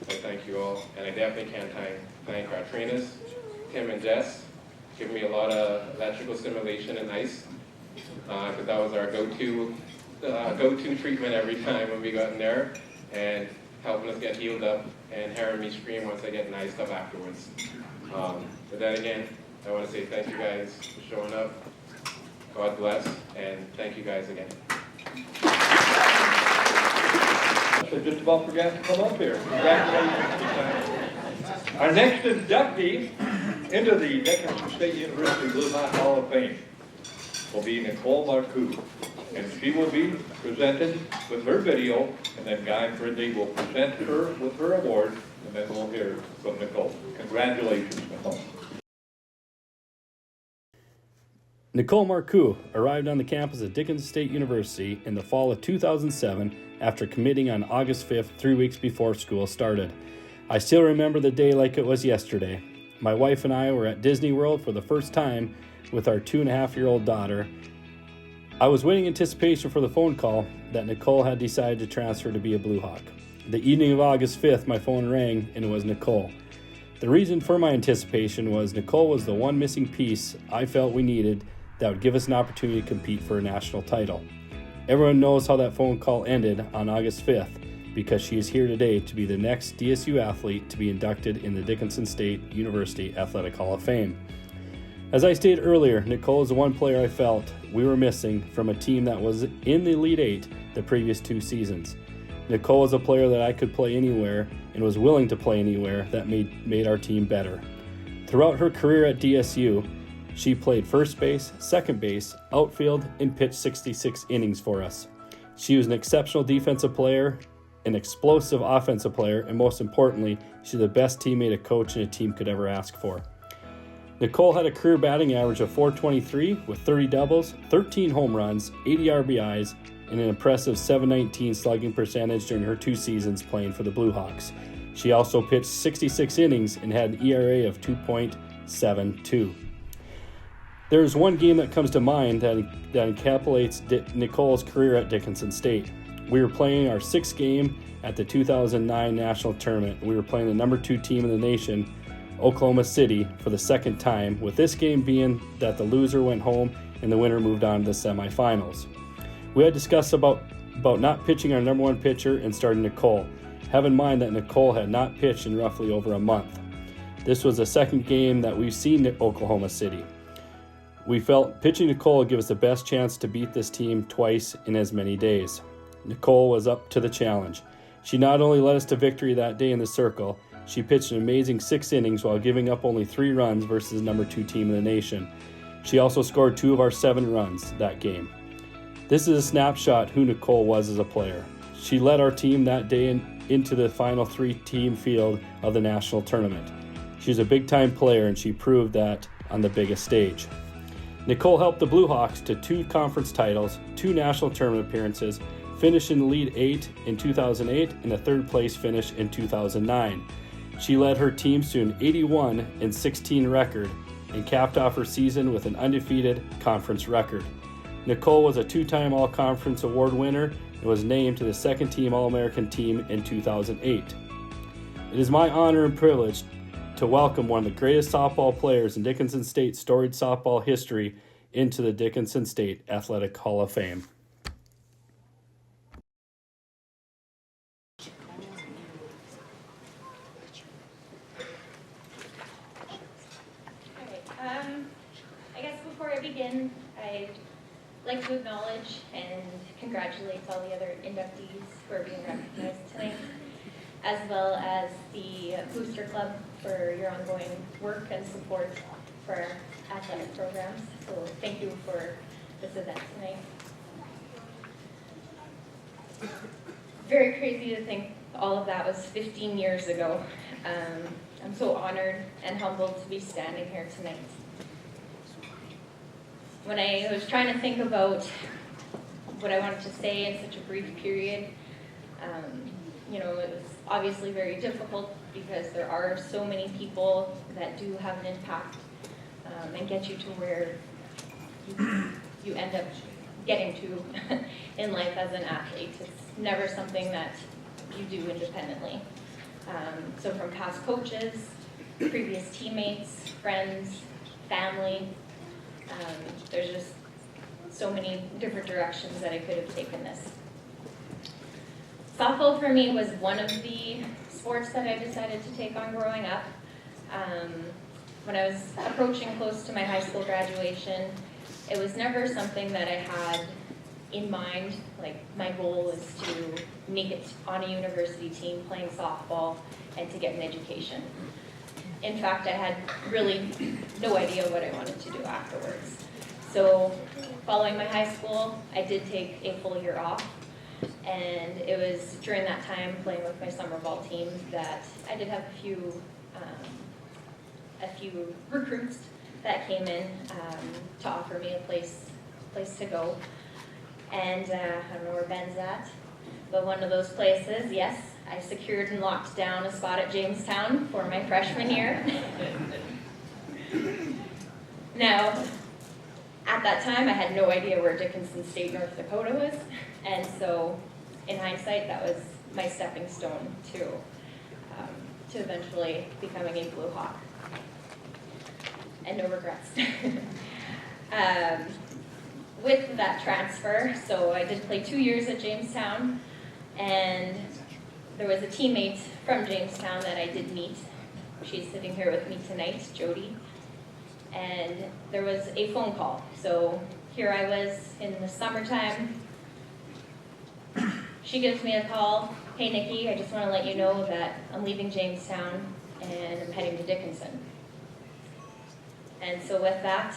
thank you all. And I definitely can't thank our trainers, Tim and Jess, giving me a lot of electrical stimulation and ice, because that was our go-to treatment every time when we got in there, and helping us get healed up and hearing me scream once I get iced up afterwards. But then again, I want to say thank you guys for showing up. God bless, and thank you guys again. So just about forgot to come up here. Congratulations. Our next inductee into the Dickinson State University Blue Hot Hall of Fame will be Nicole Marcoux. And she will be presented with her video, and then Guy Brindley will present her with her award, and then we'll hear from Nicole. Congratulations, Nicole. Nicole Marcoux arrived on the campus of Dickinson State University in the fall of 2007 after committing on August 5th, 3 weeks before school started. I still remember the day like it was yesterday. My wife and I were at Disney World for the first time with our 2.5-year-old daughter. I was waiting in anticipation for the phone call that Nicole had decided to transfer to be a Blue Hawk. The evening of August 5th, my phone rang and it was Nicole. The reason for my anticipation was Nicole was the one missing piece I felt we needed that would give us an opportunity to compete for a national title. Everyone knows how that phone call ended on August 5th because she is here today to be the next DSU athlete to be inducted in the Dickinson State University Athletic Hall of Fame. As I stated earlier, Nicole is the one player I felt we were missing from a team that was in the Elite Eight the previous 2 seasons. Nicole is a player that I could play anywhere and was willing to play anywhere that made our team better. Throughout her career at DSU, she played first base, second base, outfield, and pitched 66 innings for us. She was an exceptional defensive player, an explosive offensive player, and most importantly, she's the best teammate a coach and a team could ever ask for. Nicole had a career batting average of .423 with 30 doubles, 13 home runs, 80 RBIs, and an impressive .719 slugging percentage during her 2 seasons playing for the Blue Hawks. She also pitched 66 innings and had an ERA of 2.72. There's one game that comes to mind that encapsulates Nicole's career at Dickinson State. We were playing our 6th game at the 2009 National Tournament. We were playing the number 2 team in the nation, Oklahoma City, for the 2nd time, with this game being that the loser went home and the winner moved on to the semifinals. We had discussed about not pitching our number 1 pitcher and starting Nicole. Have in mind that Nicole had not pitched in roughly over a month. This was the 2nd game that we've seen at Oklahoma City. We felt pitching Nicole would give us the best chance to beat this team twice in as many days. Nicole was up to the challenge. She not only led us to victory that day in the circle, she pitched an amazing 6 innings while giving up only 3 runs versus number 2 team in the nation. She also scored 2 of our 7 runs that game. This is a snapshot who Nicole was as a player. She led our team that day into the final 3-team field of the national tournament. She's a big-time player, and she proved that on the biggest stage. Nicole helped the Blue Hawks to 2 conference titles, 2 national tournament appearances, finished in the Elite 8 in 2008, and a 3rd-place finish in 2009. She led her teams to an 81-16 record and capped off her season with an undefeated conference record. Nicole was a 2-time All-Conference Award winner and was named to the 2nd-team All-American team in 2008. It is my honor and privilege to welcome one of the greatest softball players in Dickinson State's storied softball history into the Dickinson State Athletic Hall of Fame. I guess before I begin, I'd like to acknowledge and congratulate all the other inductees for being recognized tonight, as well as the Booster Club for your ongoing work and support for our athletic programs. So thank you for this event tonight. Very crazy to think all of that was 15 years ago. I'm so honored and humbled to be standing here tonight. When I was trying to think about what I wanted to say in such a brief period, it was obviously very difficult because there are so many people that do have an impact and get you to where you end up getting to in life as an athlete. It's never something that you do independently. So from past coaches, previous teammates, friends, family, there's just so many different directions that I could have taken this. Softball for me was one of the sports that I decided to take on growing up. When I was approaching close to my high school graduation, it was never something that I had in mind. Like, my goal was to make it on a university team playing softball and to get an education. In fact, I had really no idea what I wanted to do afterwards. So following my high school, I did take a full year off. And it was during that time playing with my summer ball team that I did have a few recruits that came in to offer me a place to go. And I don't know where Ben's at, but one of those places, yes, I secured and locked down a spot at Jamestown for my freshman year. Now, at that time, I had no idea where Dickinson State, North Dakota was, and so in hindsight, that was my stepping stone to eventually becoming a Blue Hawk. And no regrets. with that transfer, so I did play 2 years at Jamestown, and there was a teammate from Jamestown that I did meet. She's sitting here with me tonight, Jody. And there was a phone call. So here I was in the summertime. She gives me a call. Hey Nikki, I just want to let you know that I'm leaving Jamestown and I'm heading to Dickinson. And so with that,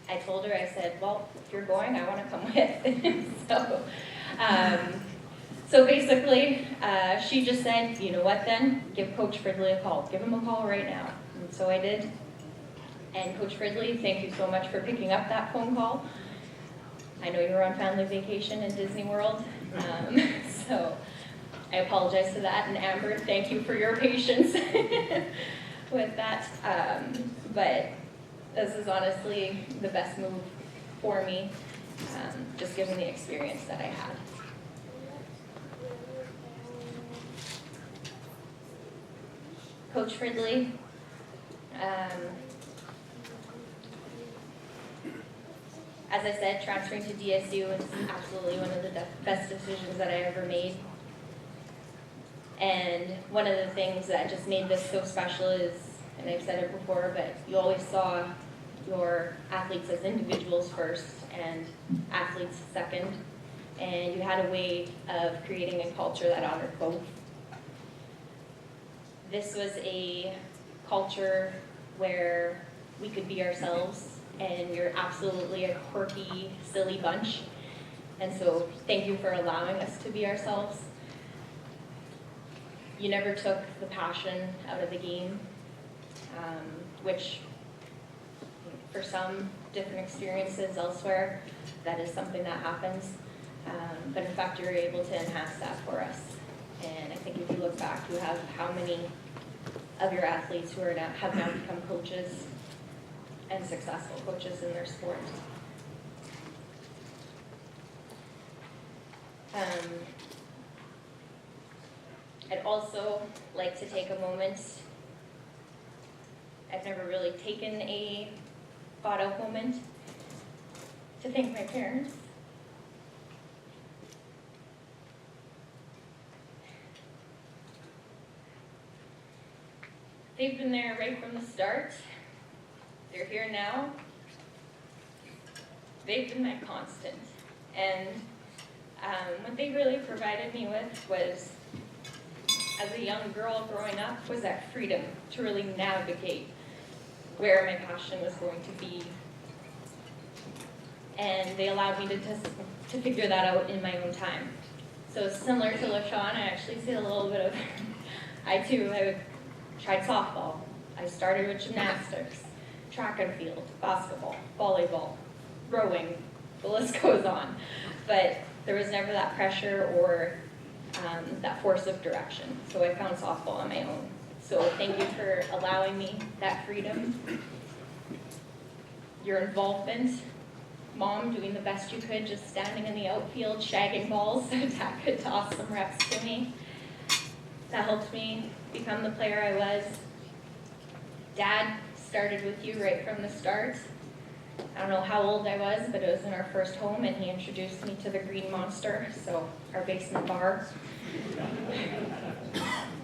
I told her, I said, well, if you're going, I want to come with. So basically, she just said, you know what then? Give Coach Fridley a call. Give him a call right now. And so I did. And Coach Fridley, thank you so much for picking up that phone call. I know you were on family vacation in Disney World, so I apologize for that. And Amber, thank you for your patience with that. But this is honestly the best move for me, just given the experience that I had. Coach Fridley, as I said, transferring to DSU is absolutely one of the best decisions that I ever made. And one of the things that just made this so special is, and I've said it before, but you always saw your athletes as individuals first and athletes second. And you had a way of creating a culture that honored both. This was a culture where we could be ourselves, and you're absolutely a quirky, silly bunch. And so thank you for allowing us to be ourselves. You never took the passion out of the game, which for some different experiences elsewhere, that is something that happens. But in fact, you're able to enhance that for us. And I think if you look back, you have how many of your athletes who are now, have now become coaches and successful coaches in their sport. I'd also like to take a moment. I've never really taken a thought-out moment to thank my parents. They've been there right from the start. They're here now. They've been my constant. And what they really provided me with was, as a young girl growing up, was that freedom to really navigate where my passion was going to be. And they allowed me to figure that out in my own time. So similar to LaShawn, I actually see a little bit of, I tried softball. I started with gymnastics, track and field, basketball, volleyball, rowing, the list goes on. But there was never that pressure or that force of direction. So I found softball on my own. So thank you for allowing me that freedom. Your involvement, Mom doing the best you could, just standing in the outfield, shagging balls so Dad could toss some reps to me. That helped me become the player I was. Dad started with you right from the start. I don't know how old I was, but it was in our first home, and he introduced me to the Green Monster, so our basement bar.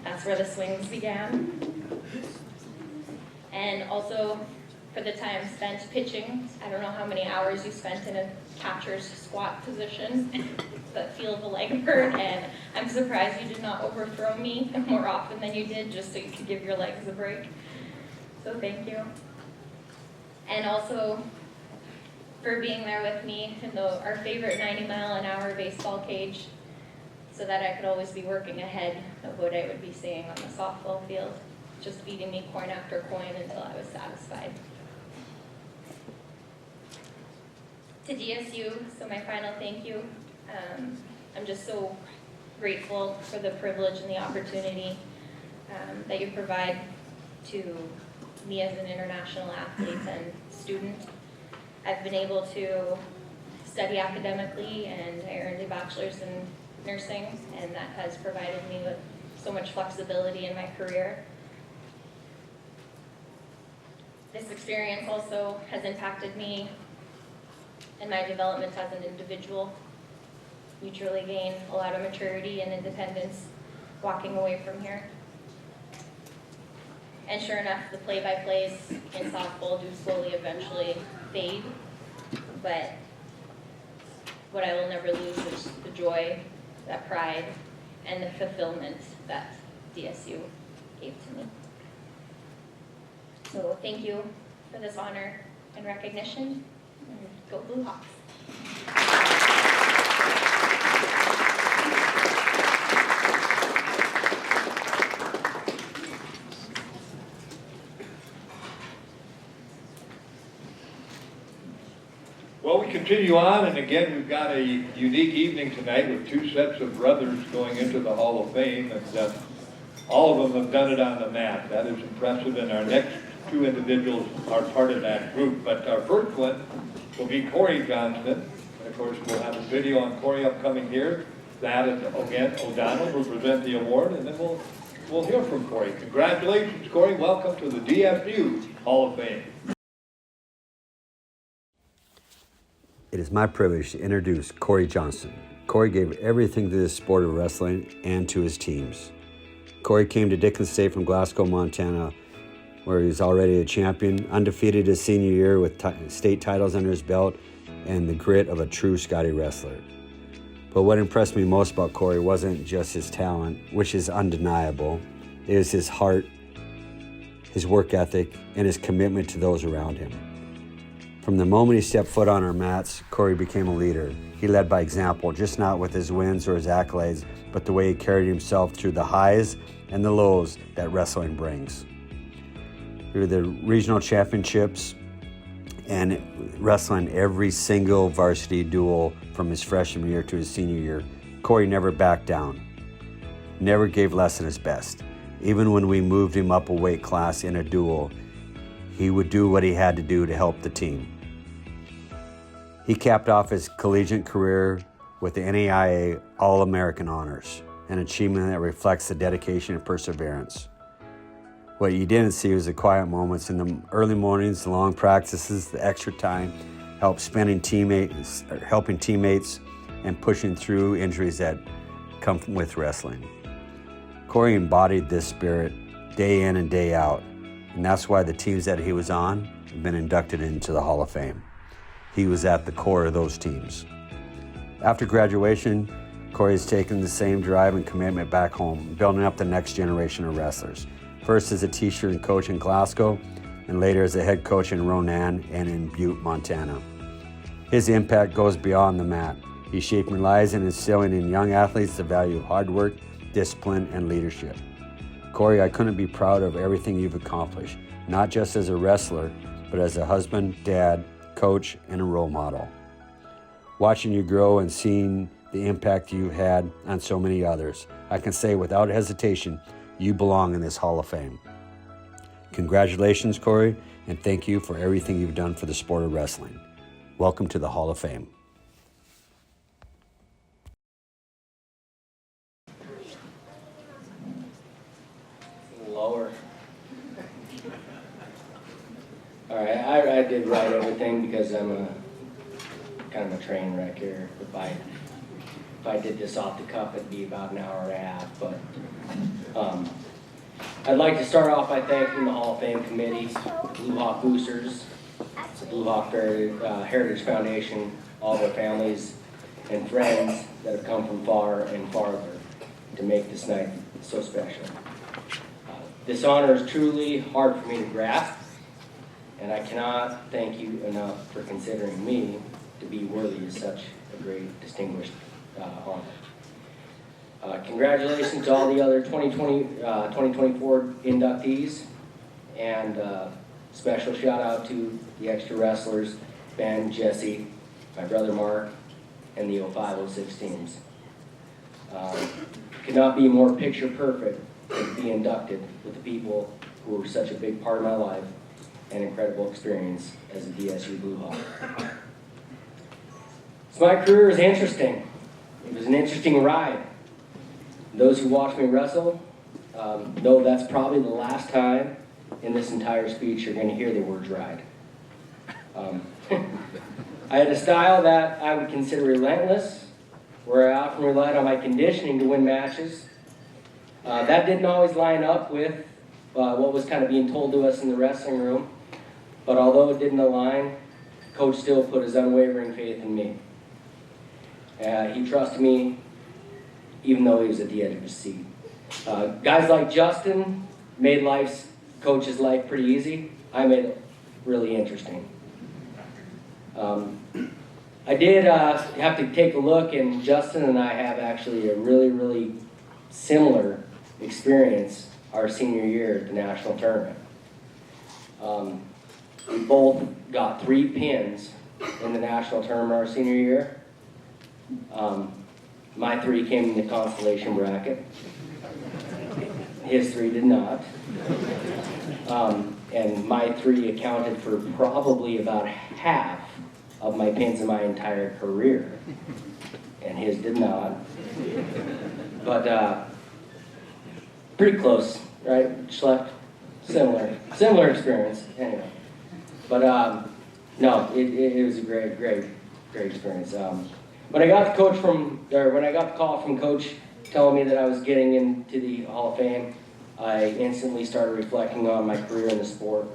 That's where the swings began. And also, for the time spent pitching, I don't know how many hours you spent in a catcher's squat position, but feel the leg burn, and I'm surprised you did not overthrow me more often than you did, just so you could give your legs a break. So thank you. And also, for being there with me in our favorite 90-mile-an-hour baseball cage, so that I could always be working ahead of what I would be seeing on the softball field, just feeding me coin after coin until I was satisfied. To DSU, so my final thank you. I'm just so grateful for the privilege and the opportunity that you provide to me as an international athlete and student. I've been able to study academically, and I earned a bachelor's in nursing, and that has provided me with so much flexibility in my career. This experience also has impacted me and my development as an individual. You truly gain a lot of maturity and independence walking away from here. And sure enough, the play-by-plays in softball do slowly eventually fade, but what I will never lose is the joy, that pride, and the fulfillment that DSU gave to me. So thank you for this honor and recognition, and go Blue Hawks. Well, we continue on, and again, we've got a unique evening tonight with two sets of brothers going into the Hall of Fame, and all of them have done it on the mat. That is impressive, and our next two individuals are part of that group. But our first one will be Corey Johnston, and of course, we'll have a video on Corey upcoming here. That is, again, O'Donnell will present the award, and then we'll hear from Corey. Congratulations, Corey. Welcome to the DSU Hall of Fame. It is my privilege to introduce Corey Johnston. Corey gave everything to this sport of wrestling and to his teams. Corey came to Dickinson State from Glasgow, Montana, where he was already a champion, undefeated his senior year with state titles under his belt, and the grit of a true Scotty wrestler. But what impressed me most about Corey wasn't just his talent, which is undeniable. It was his heart, his work ethic, and his commitment to those around him. From the moment he stepped foot on our mats, Corey became a leader. He led by example, just not with his wins or his accolades, but the way he carried himself through the highs and the lows that wrestling brings. Through the regional championships and wrestling every single varsity duel from his freshman year to his senior year, Corey never backed down, never gave less than his best. Even when we moved him up a weight class in a duel, he would do what he had to do to help the team. He capped off his collegiate career with the NAIA All-American honors, an achievement that reflects the dedication and perseverance. What you didn't see was the quiet moments in the early mornings, the long practices, the extra time, helping teammates, and pushing through injuries that come with wrestling. Corey embodied this spirit day in and day out, and that's why the teams that he was on have been inducted into the Hall of Fame. He was at the core of those teams. After graduation, Corey has taken the same drive and commitment back home, building up the next generation of wrestlers. First as a teacher and coach in Glasgow, and later as a head coach in Ronan and in Butte, Montana. His impact goes beyond the mat. He's shaping lives and instilling in young athletes the value of hard work, discipline, and leadership. Corey, I couldn't be proud of everything you've accomplished, not just as a wrestler, but as a husband, dad, coach, and a role model. Watching you grow and seeing the impact you've had on so many others, I can say without hesitation, you belong in this Hall of Fame. Congratulations, Corey, and thank you for everything you've done for the sport of wrestling. Welcome to the Hall of Fame. Lower. All right, I did write everything because I'm a kind of a train wreck here. If I did this off the cuff, it'd be about an hour and a half. But I'd like to start off by thanking the Hall of Fame committee, Blue Hawk Boosters, the Blue Hawk Heritage Foundation, all their families and friends that have come from far and farther to make this night so special. This honor is truly hard for me to grasp, and I cannot thank you enough for considering me to be worthy of such a great, distinguished honor. Congratulations to all the other 2024 inductees, and special shout out to the extra wrestlers, Ben, Jesse, my brother Mark, and the 05-06 teams. Could not be more picture perfect to be inducted with the people who were such a big part of my life and incredible experience as a DSU Blue Hawk. So my career is interesting. It was an interesting ride. Those who watch me wrestle know that's probably the last time in this entire speech you're going to hear the words ride. I had a style that I would consider relentless, where I often relied on my conditioning to win matches. That didn't always line up with what was kind of being told to us in the wrestling room, but although it didn't align, Coach still put his unwavering faith in me. He trusted me even though he was at the edge of his seat. Guys like Justin made Coach's life pretty easy. I made it really interesting. I did have to take a look, and Justin and I have actually a really, really similar experience our senior year at the national tournament. We both got 3 pins in the national tournament our senior year. My 3 came in the consolation bracket. His 3 did not. And my 3 accounted for probably about half of my pins in my entire career. And his did not. But pretty close, right? Schlepp, similar experience, anyway. But no, it was a great experience. When I got the call from Coach telling me that I was getting into the Hall of Fame, I instantly started reflecting on my career in the sport.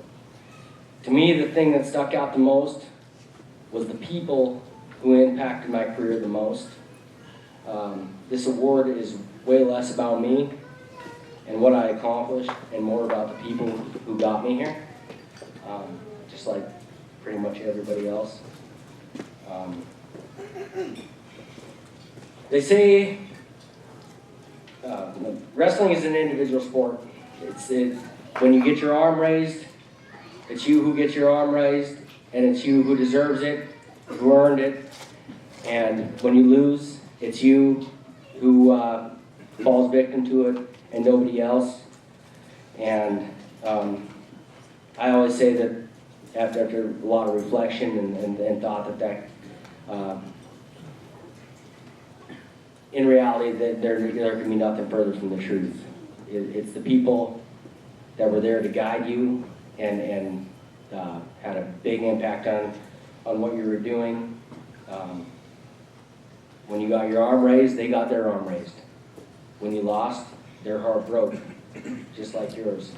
To me, the thing that stuck out the most was the people who impacted my career the most. This award is way less about me and what I accomplished, and more about the people who got me here, just like pretty much everybody else. They say wrestling is an individual sport. When you get your arm raised, it's you who gets your arm raised, and it's you who deserves it, who earned it. And when you lose, it's you who falls victim to it and nobody else. And I always say that after a lot of reflection and thought that in reality, that there can be nothing further from the truth. It's the people that were there to guide you and had a big impact on what you were doing. When you got your arm raised, they got their arm raised. When you lost, their heart broke, just like yours.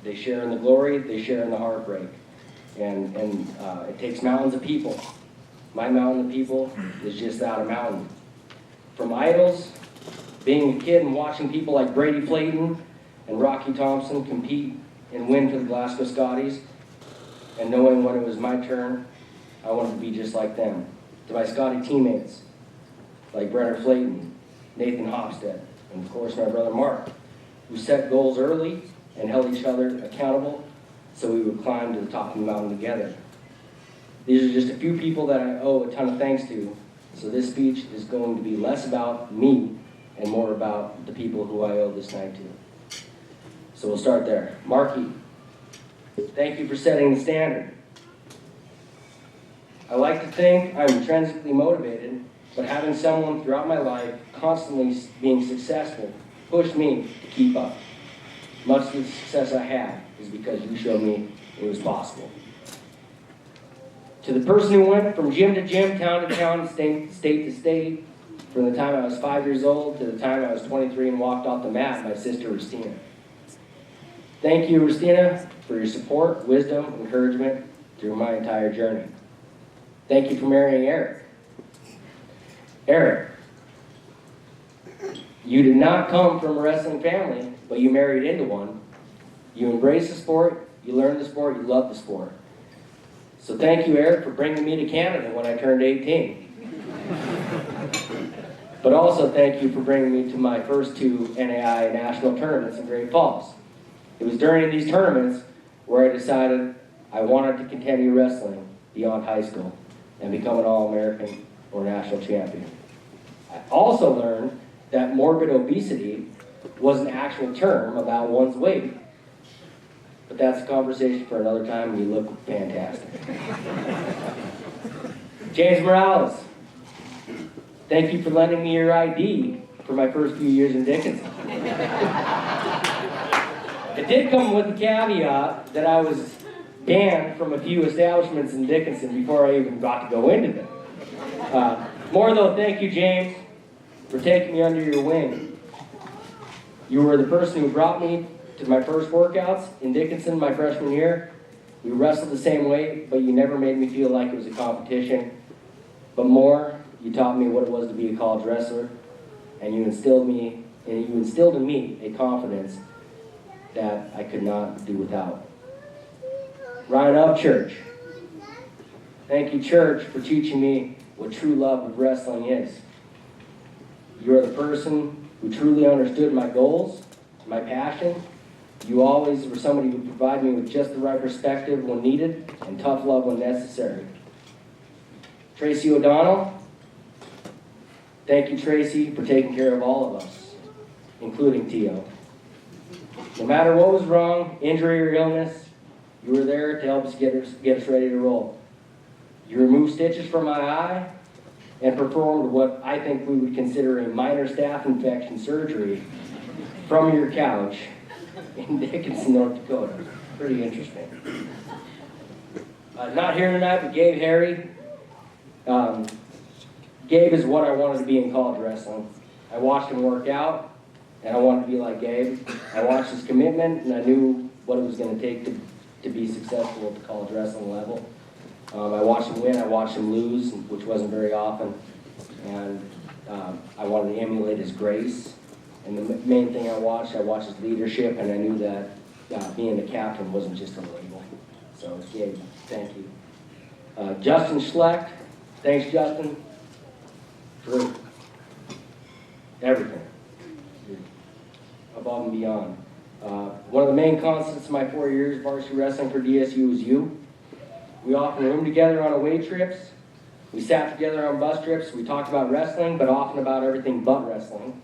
They share in the glory, they share in the heartbreak. And it takes mountains of people. My mountain of people is just that, a mountain. From idols, being a kid and watching people like Brady Flayton and Rocky Thompson compete and win for the Glasgow Scotties, and knowing when it was my turn, I wanted to be just like them. To my Scotty teammates, like Brenner Flayton, Nathan Hofstad, and of course my brother Mark, who set goals early and held each other accountable so we would climb to the top of the mountain together. These are just a few people that I owe a ton of thanks to, so this speech is going to be less about me and more about the people who I owe this night to. So we'll start there. Marky, thank you for setting the standard. I like to think I'm intrinsically motivated, but having someone throughout my life constantly being successful pushed me to keep up. Much of the success I have is because you showed me it was possible. To the person who went from gym to gym, town to town, state to state, from the time I was 5 years old to the time I was 23 and walked off the mat, my sister, Rustina. Thank you, Rustina, for your support, wisdom, encouragement through my entire journey. Thank you for marrying Eric. Eric, you did not come from a wrestling family, but you married into one. You embrace the sport, you learn the sport, you love the sport. So thank you, Eric, for bringing me to Canada when I turned 18. But also thank you for bringing me to my first 2 NAI national tournaments in Great Falls. It was during these tournaments where I decided I wanted to continue wrestling beyond high school and become an All-American or national champion. I also learned that morbid obesity was an actual term about one's weight. But that's a conversation for another time, and you look fantastic. James Morales, thank you for lending me your ID for my first few years in Dickinson. It did come with the caveat that I was banned from a few establishments in Dickinson before I even got to go into them. More though, thank you, James, for taking me under your wing. You were the person who brought me to my first workouts in Dickinson my freshman year. We wrestled the same way, but you never made me feel like it was a competition. But more, you taught me what it was to be a college wrestler, and you instilled in me a confidence that I could not do without. Ryan Upchurch. Thank you, church, for teaching me what true love of wrestling is. You are the person who truly understood my goals, my passion. You always were somebody who provided me with just the right perspective when needed and tough love when necessary. Tracy O'Donnell. Thank you, Tracy, for taking care of all of us, including Tio. No matter what was wrong, injury or illness, you were there to help us get us ready to roll. You removed stitches from my eye and performed what I think we would consider a minor staph infection surgery from your couch in Dickinson, North Dakota. Pretty interesting. Not here tonight, but Gabe Harry. Gabe is what I wanted to be in college wrestling. I watched him work out, and I wanted to be like Gabe. I watched his commitment, and I knew what it was going to take to be successful at the college wrestling level. I watched him win, I watched him lose, which wasn't very often, and I wanted to emulate his grace. And the main thing I watched his leadership, and I knew that being a captain wasn't just a label. So, Gabe, thank you. Justin Schlecht, thanks, Justin, for everything. You're above and beyond. One of the main constants of my 4 years of varsity wrestling for DSU was you. We often roomed together on away trips. We sat together on bus trips. We talked about wrestling, but often about everything but wrestling.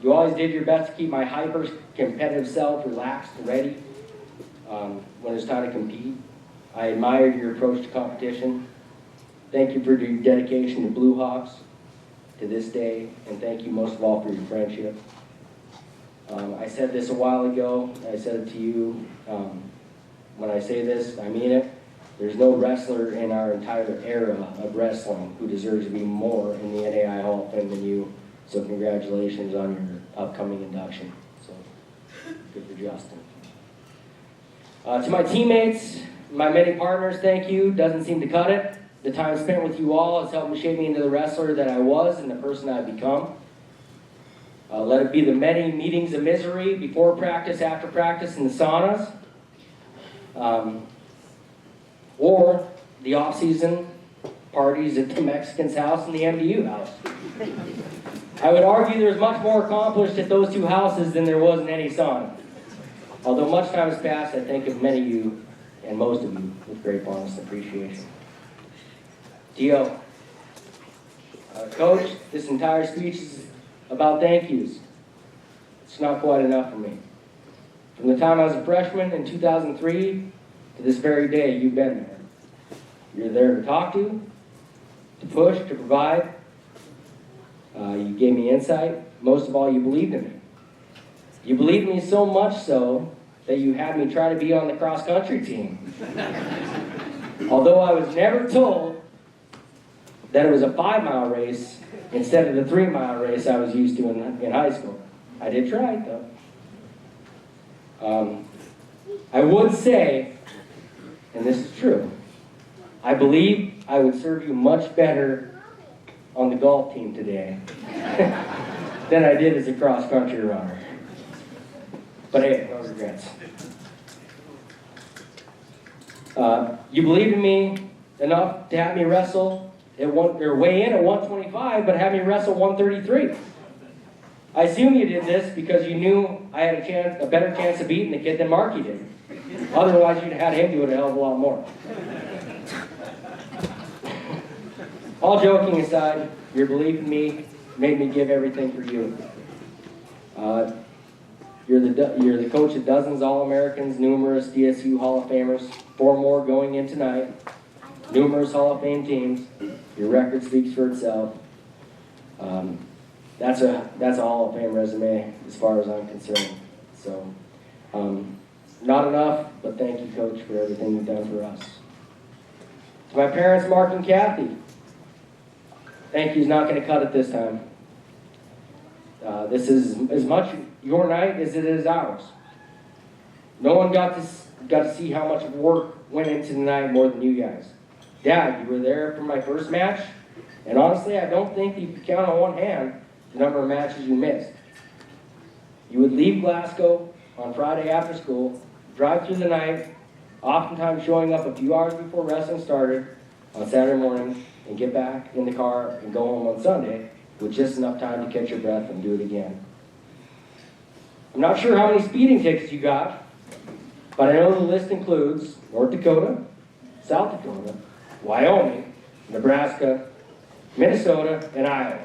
You always did your best to keep my hyper competitive self relaxed and ready when it was time to compete. I admired your approach to competition. Thank you for your dedication to Blue Hawks to this day, and thank you most of all for your friendship. I said this a while ago. I said it to you. When I say this, I mean it. There's no wrestler in our entire era of wrestling who deserves to be more in the NAI Hall of Fame than you. So congratulations on your upcoming induction. So good for Justin. To my teammates, my many partners, thank you. Doesn't seem to cut it. The time spent with you all has helped me shape me into the wrestler that I was and the person I've become. Let it be the many meetings of misery before practice, after practice, in the saunas. Or the off-season parties at the Mexican's house and the MDU house. I would argue there's much more accomplished at those two houses than there was in any sauna. Although much time has passed, I think of many of you, and most of you, with great fondness and appreciation. Tio, Coach, this entire speech is about thank yous. It's not quite enough for me. From the time I was a freshman in 2003 to this very day, you've been there. You're there to talk to push, to provide. You gave me insight. Most of all, you believed in me. You believed in me so much so that you had me try to be on the cross-country team. Although I was never told that it was a 5-mile race instead of the 3-mile race I was used to in high school. I did try it, though. I would say, and this is true, I believe I would serve you much better on the golf team today than I did as a cross-country runner. But hey, no regrets. You believed in me enough to have me wrestle weigh in at 125, but have me wrestle 133. I assume you did this because you knew I had a better chance of beating the kid than Marky did. Otherwise, you'd have had him do it a hell of a lot more. All joking aside, your belief in me made me give everything for you. You're the coach of dozens of All-Americans, numerous DSU Hall of Famers, 4 more going in tonight, numerous Hall of Fame teams. Your record speaks for itself. That's a Hall of Fame resume as far as I'm concerned. So Not enough, but thank you, Coach, for everything you've done for us. To my parents, Mark and Kathy, thank you is not going to cut it this time. This is as much your night as it is ours. No one got to see how much work went into the night more than you guys. Dad, you were there for my first match, and honestly, I don't think you could count on one hand the number of matches you missed. You would leave Glasgow on Friday after school, drive through the night, oftentimes showing up a few hours before wrestling started on Saturday morning, and get back in the car and go home on Sunday with just enough time to catch your breath and do it again. I'm not sure how many speeding tickets you got, but I know the list includes North Dakota, South Dakota, Wyoming, Nebraska, Minnesota, and Iowa.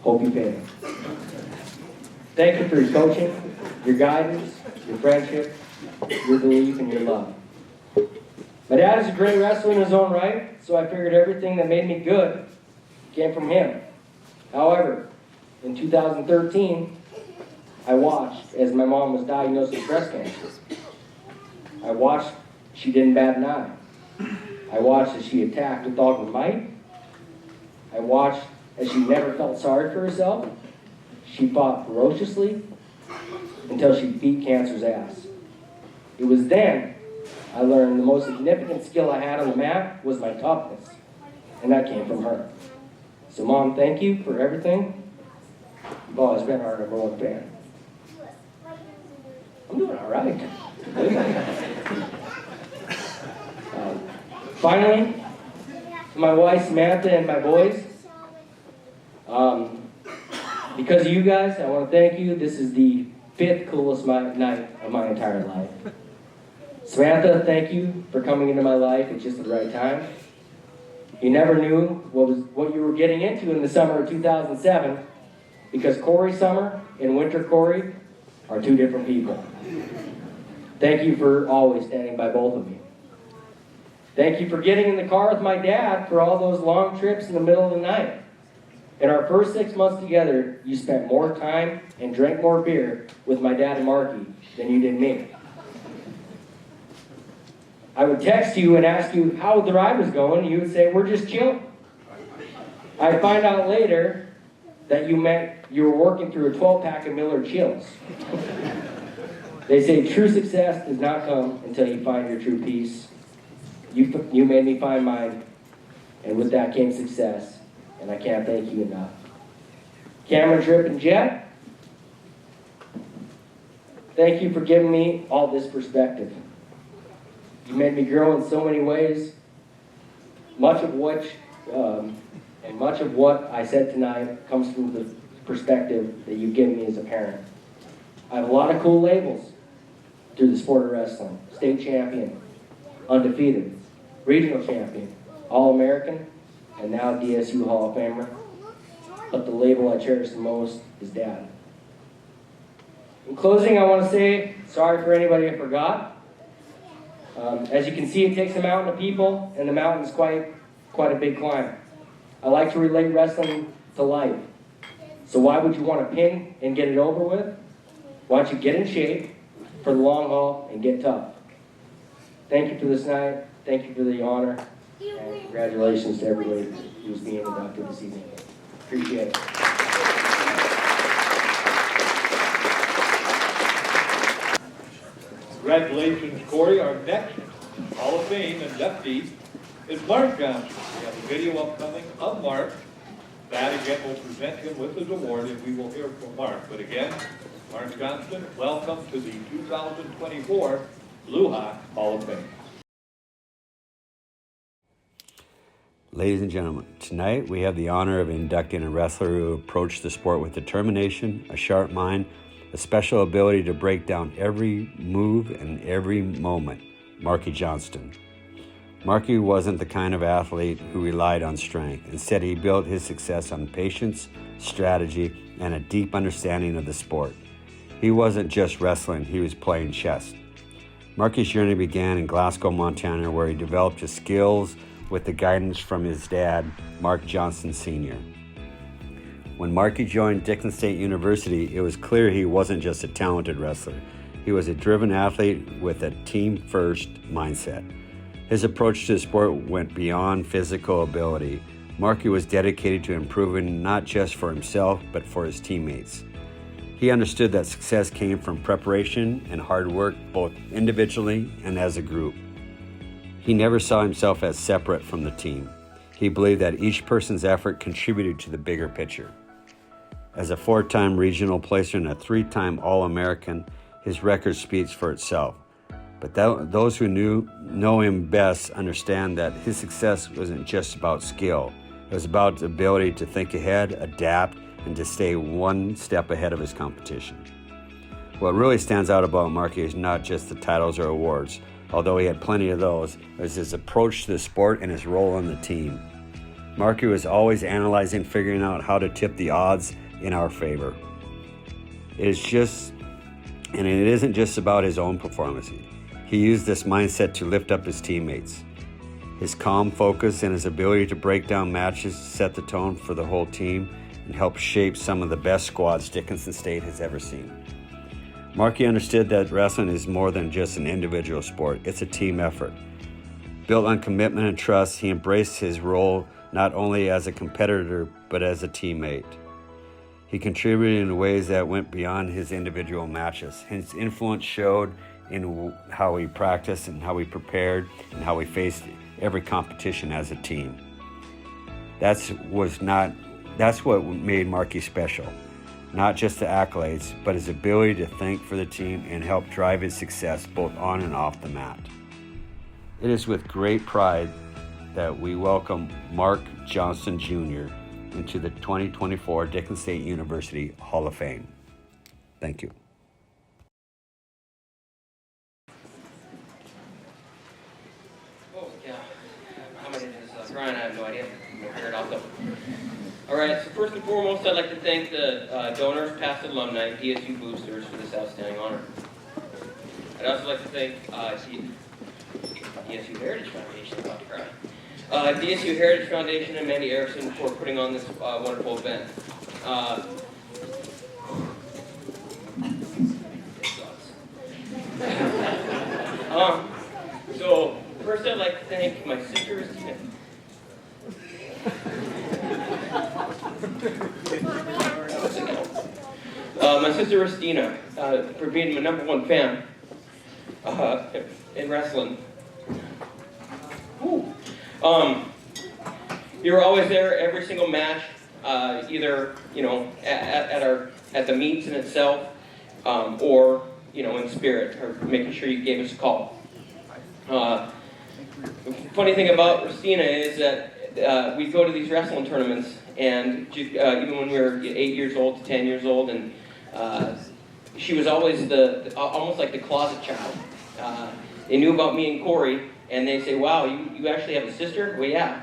Hope you pay. Thank you for your coaching, your guidance, your friendship, your belief, and your love. My dad is a great wrestler in his own right, so I figured everything that made me good came from him. However, in 2013, I watched as my mom was diagnosed with breast cancer. I watched she didn't bat an eye. I watched as she attacked with all her might. I watched as she never felt sorry for herself. She fought ferociously until she beat cancer's ass. It was then I learned the most significant skill I had on the mat was my toughness, and that came from her. So Mom, thank you for everything. You've always been our number one fan. I'm doing all right. Finally, to my wife Samantha and my boys, because of you guys, I want to thank you. This is the 5th coolest night of my entire life. Samantha, thank you for coming into my life at just the right time. You never knew what you were getting into in the summer of 2007, because Corey Summer and Winter Corey are two different people. Thank you for always standing by both of me. Thank you for getting in the car with my dad for all those long trips in the middle of the night. In our first 6 months together, you spent more time and drank more beer with my dad and Marky than you did me. I would text you and ask you how the ride was going, and you would say, we're just chilling. I'd find out later that you meant you were working through a 12-pack of Miller Chills. They say true success does not come until you find your true peace. You made me find mine, and with that came success, and I can't thank you enough. Cameron, Trip, and Jet, thank you for giving me all this perspective. You made me grow in so many ways, much of what I said tonight comes from the perspective that you've given me as a parent. I have a lot of cool labels through the sport of wrestling. State champion, undefeated, regional champion, All-American, and now DSU Hall of Famer. But the label I cherish the most is Dad. In closing, I want to say sorry for anybody I forgot. As you can see, it takes a mountain of people, and the mountain is quite a big climb. I like to relate wrestling to life. So why would you want to pin and get it over with? Why don't you get in shape for the long haul and get tough? Thank you for this night. Thank you for the honor. And congratulations to everybody who's being inducted this evening. Appreciate it. Congratulations, Corey. Our next Hall of Fame inductee is Mark Johnson. We have a video upcoming of Mark. That again will present him with his award, and we will hear from Mark. But again, Mark Johnson, welcome to the 2024 Blue Hawk Hall of Fame. Ladies and gentlemen, tonight we have the honor of inducting a wrestler who approached the sport with determination, a sharp mind, a special ability to break down every move and every moment, Marky Johnston. Marky wasn't the kind of athlete who relied on strength. Instead, he built his success on patience, strategy, and a deep understanding of the sport. He wasn't just wrestling, he was playing chess. Marky's journey began in Glasgow, Montana, where he developed his skills with the guidance from his dad, Mark Johnson Sr. When Marky joined Dickinson State University, it was clear he wasn't just a talented wrestler. He was a driven athlete with a team-first mindset. His approach to the sport went beyond physical ability. Marky was dedicated to improving not just for himself, but for his teammates. He understood that success came from preparation and hard work, both individually and as a group. He never saw himself as separate from the team. He believed that each person's effort contributed to the bigger picture. As a 4-time regional placer and a 3-time All-American, his record speaks for itself. But those who know him best understand that his success wasn't just about skill. It was about the ability to think ahead, adapt, and to stay one step ahead of his competition. What really stands out about Marky is not just the titles or awards, although he had plenty of those. It was his approach to the sport and his role on the team. Marky was always analyzing, figuring out how to tip the odds in our favor. It isn't just about his own performance. He used this mindset to lift up his teammates. His calm focus and his ability to break down matches set the tone for the whole team and helped shape some of the best squads Dickinson State has ever seen. Marky understood that wrestling is more than just an individual sport. It's a team effort. Built on commitment and trust, he embraced his role not only as a competitor, but as a teammate. He contributed in ways that went beyond his individual matches. His influence showed in how he practiced and how he prepared and how he faced every competition as a team. That's what made Marky special. Not just the accolades, but his ability to think for the team and help drive his success both on and off the mat. It is with great pride that we welcome Mark Johnson Jr. into the 2024 Dickinson State University Hall of Fame. Thank you. Oh, yeah. How many is Ryan? I have no idea. We'll figure it out though. All right, so first and foremost, I'd like to thank the donors, past alumni, DSU boosters for this outstanding honor. I'd also like to thank DSU Heritage Foundation, DSU Heritage Foundation and Mandy Erickson for putting on this wonderful event. So first I'd like to thank my sister, Christina. My sister Ristina, for being my #1 fan in wrestling. You were always there every single match, either at the meets in itself, or in spirit, or making sure you gave us a call. The funny thing about Ristina is that we'd go to these wrestling tournaments, and even when we were 8 years old to 10 years old, and she was always almost like the closet child. They knew about me and Corey, and they say, "Wow, you actually have a sister?" Well, yeah.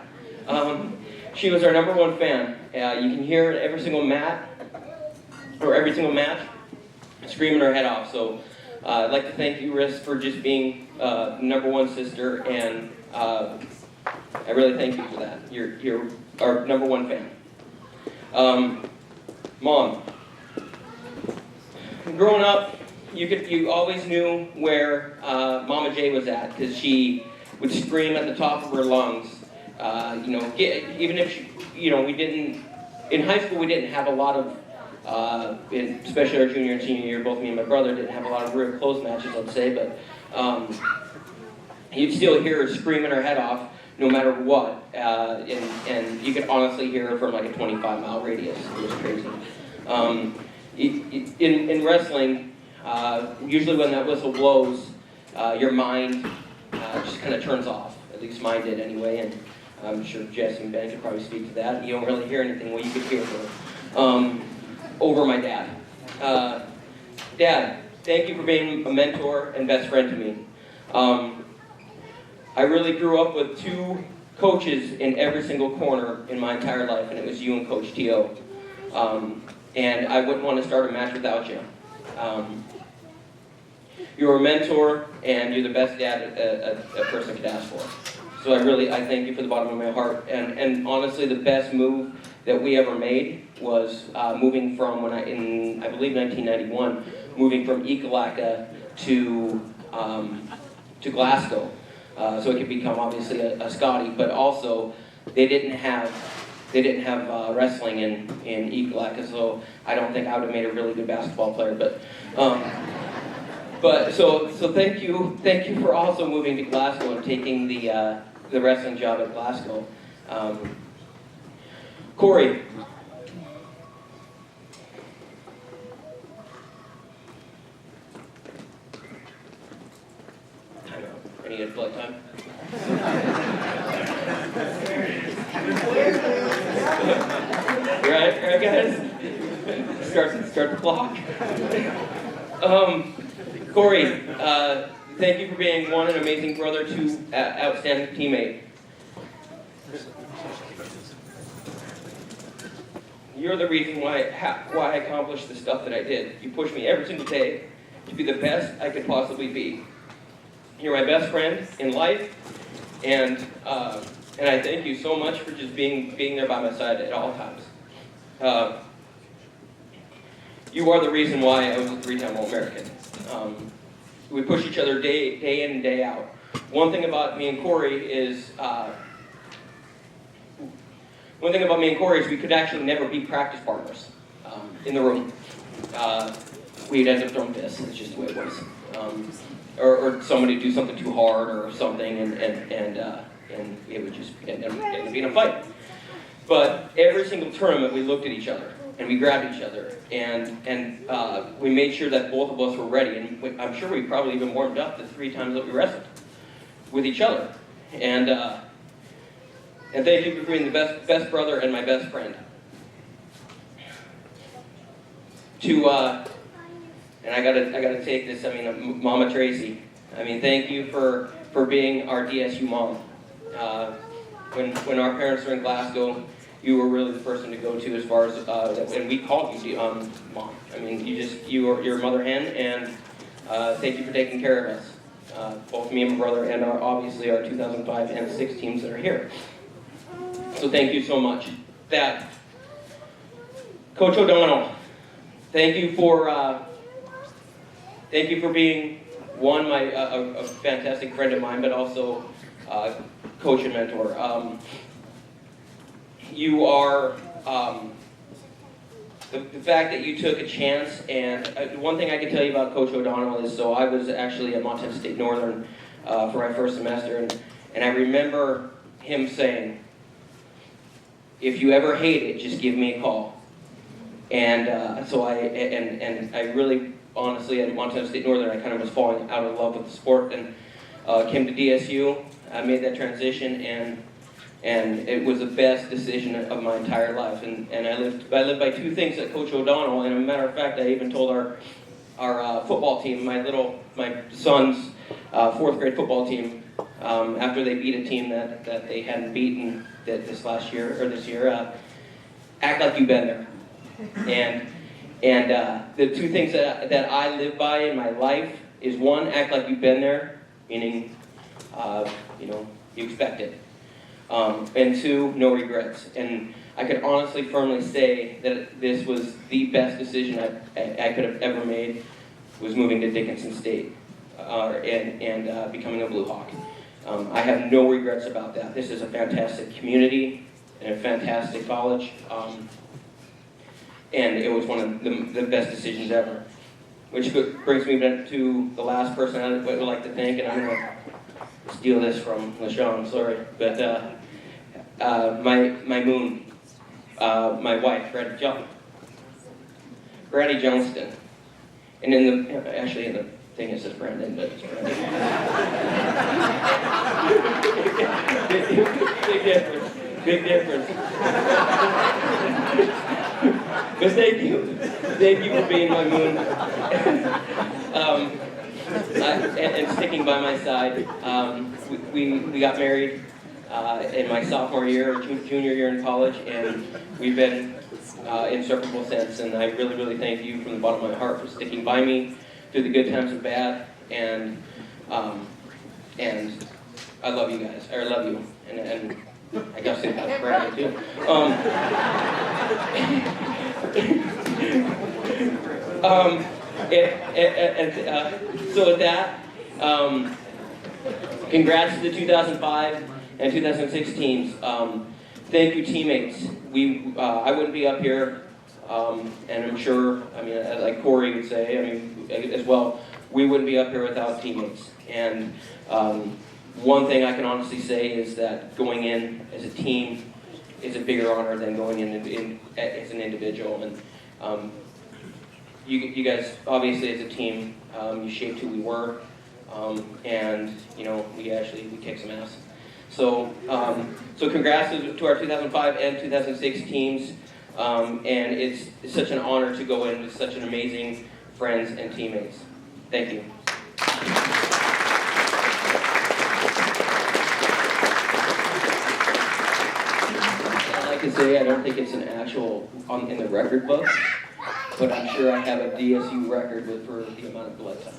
She was our #1 fan. You can hear her every single match, screaming her head off. So I'd like to thank you, Riss, for just being #1 sister, and I really thank you for that. You're our #1 fan. Mom. Growing up, you always knew where Mama J was at, because she would scream at the top of her lungs. Even if we didn't, in high school we didn't have a lot of, especially our junior and senior year, both me and my brother didn't have a lot of real close matches, let's say, but you'd still hear her screaming her head off no matter what, and you could honestly hear her from like a 25-mile radius. It was crazy. In wrestling, usually when that whistle blows, your mind just kind of turns off. At least mine did anyway, and I'm sure Jesse and Ben could probably speak to that. You don't really hear anything. Well, you could hear her over my dad. Dad, thank you for being a mentor and best friend to me. I really grew up with 2 coaches in every single corner in my entire life, and it was you and Coach T.O. And I wouldn't want to start a match without you. You're a mentor, and you're the best dad a person could ask for. So I thank you from the bottom of my heart. And honestly, the best move that we ever made was moving from I believe 1991, moving from Ekalaka to Glasgow, so it could become obviously a Scotty. But also, they didn't have wrestling in Ekalaka, so I don't think I would have made a really good basketball player. But so thank you for also moving to Glasgow and taking the wrestling job at Glasgow. Corey. I need a blood time. right, guys? Start the clock. Corey, thank you for being one, an amazing brother, two, outstanding teammate. You're the reason why I accomplished the stuff that I did. You pushed me every single day to be the best I could possibly be. You're my best friend in life, and I thank you so much for just being there by my side at all times. You are the reason why I was a 3-time All-American. We push each other day in and day out. One thing about me and Corey is we could actually never be practice partners in the room. We'd end up throwing fists. It's just the way it was. Or somebody do something too hard or something, and it would just end up being a fight. But every single tournament, we looked at each other and we grabbed each other, and we made sure that both of us were ready. And I'm sure we probably even warmed up the 3 times that we wrestled with each other. And thank you for being the best brother and my best friend. And I gotta take this. Mama Tracy. Thank you for being our DSU mom. When our parents were in Glasgow, you were really the person to go to as far as and we called you mom. You're a mother hen, and thank you for taking care of us. Both me and my brother, and obviously our 2005 and 6 teams that are here. So thank you so much. Coach O'Donnell, thank you for being one, a fantastic friend of mine, but also coach and mentor. You are the fact that you took a chance, and one thing I can tell you about Coach O'Donnell is, so I was actually at Montana State Northern for my first semester, and I remember him saying, if you ever hate it, just give me a call. And so I really, honestly, at Montana State Northern, I kind of was falling out of love with the sport, and came to DSU. I made that transition, and it was the best decision of my entire life. And I lived by 2 things at Coach O'Donnell. And as a matter of fact, I even told our football team, my son's 4th grade football team, after they beat a team that they hadn't beaten this year, act like you've been there. And the 2 things that I live by in my life is, 1, act like you've been there, meaning you expect it. And 2, no regrets. And I could honestly, firmly say that this was the best decision I could have ever made, was moving to Dickinson State and becoming a Blue Hawk. I have no regrets about that. This is a fantastic community and a fantastic college. And it was one of the best decisions ever. Which brings me back to the last person I would like to thank, and I'm going to steal this from LaShawn, sorry. But my moon, my wife, Brady Johnston. And in the thing it says Brandon, but it's Brady. Big difference. But thank you for being my moon, and sticking by my side. We got married in my sophomore year, junior year in college, and we've been inseparable since. And I really, really thank you from the bottom of my heart for sticking by me through the good times and bad, and I love you guys. I love you, and I gotta say that to Brandon too. So with that, congrats to the 2005 and 2006 teams. Thank you, teammates. I wouldn't be up here, and I'm sure, I mean, like Corey would say, I mean, as well, we wouldn't be up here without teammates. And one thing I can honestly say is that going in as a team is a bigger honor than going in as an individual. And you guys, obviously, as a team, you shaped who we were, and you know, we kicked some ass. So, so congrats to our 2005 and 2006 teams, and it's such an honor to go in with such an amazing friends and teammates. Thank you. I'd like to say I don't think it's an actual in the record book, but I'm sure I have a DSU record for the amount of blood time.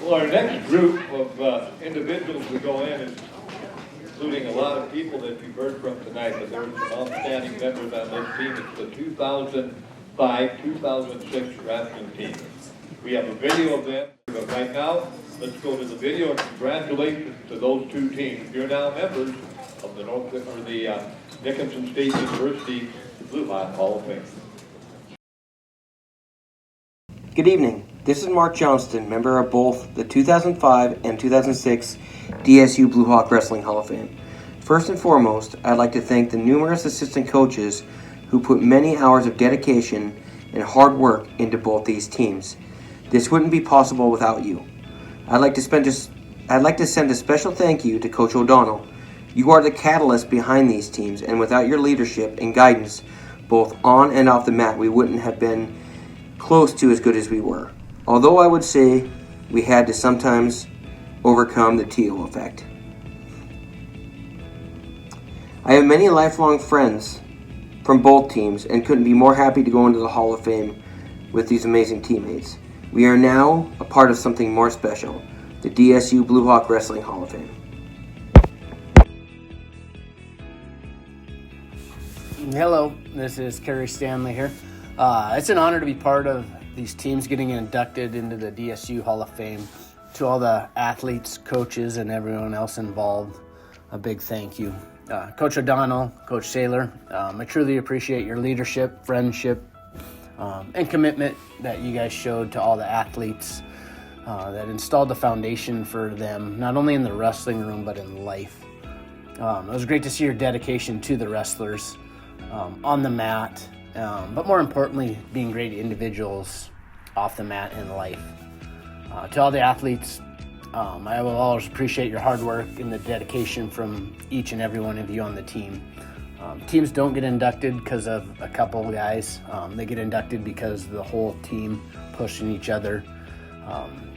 Well, our next group of individuals to go in is including a lot of people that you've heard from tonight, but there were some outstanding members on this team. It's the 2005-2006 wrestling team. We have a video of them, but right now, let's go to the video and congratulations to those two teams. You're now members of the Dickinson State University Blue Hawk Hall of Fame. Good evening. This is Mark Johnston, member of both the 2005 and 2006 DSU Blue Hawk Wrestling Hall of Fame. First and foremost, I'd like to thank the numerous assistant coaches who put many hours of dedication and hard work into both these teams. This wouldn't be possible without you. I'd like to send a special thank you to Coach O'Donnell. You are the catalyst behind these teams, and without your leadership and guidance, both on and off the mat, we wouldn't have been close to as good as we were. Although I would say we had to sometimes overcome the Tio effect. I have many lifelong friends from both teams and couldn't be more happy to go into the Hall of Fame with these amazing teammates. We are now a part of something more special, the DSU Blue Hawk Wrestling Hall of Fame. Hello, this is Kerry Stanley here. It's an honor to be part of these teams getting inducted into the DSU Hall of Fame. To all the athletes, coaches, and everyone else involved, a big thank you. Coach O'Donnell, Coach Saylor, I truly appreciate your leadership, friendship, and commitment that you guys showed to all the athletes that installed the foundation for them, not only in the wrestling room, but in life. It was great to see your dedication to the wrestlers on the mat, but more importantly, being great individuals off the mat in life. To all the athletes, I will always appreciate your hard work and the dedication from each and every one of you on the team. Teams don't get inducted because of a couple of guys. They get inducted because the whole team pushing each other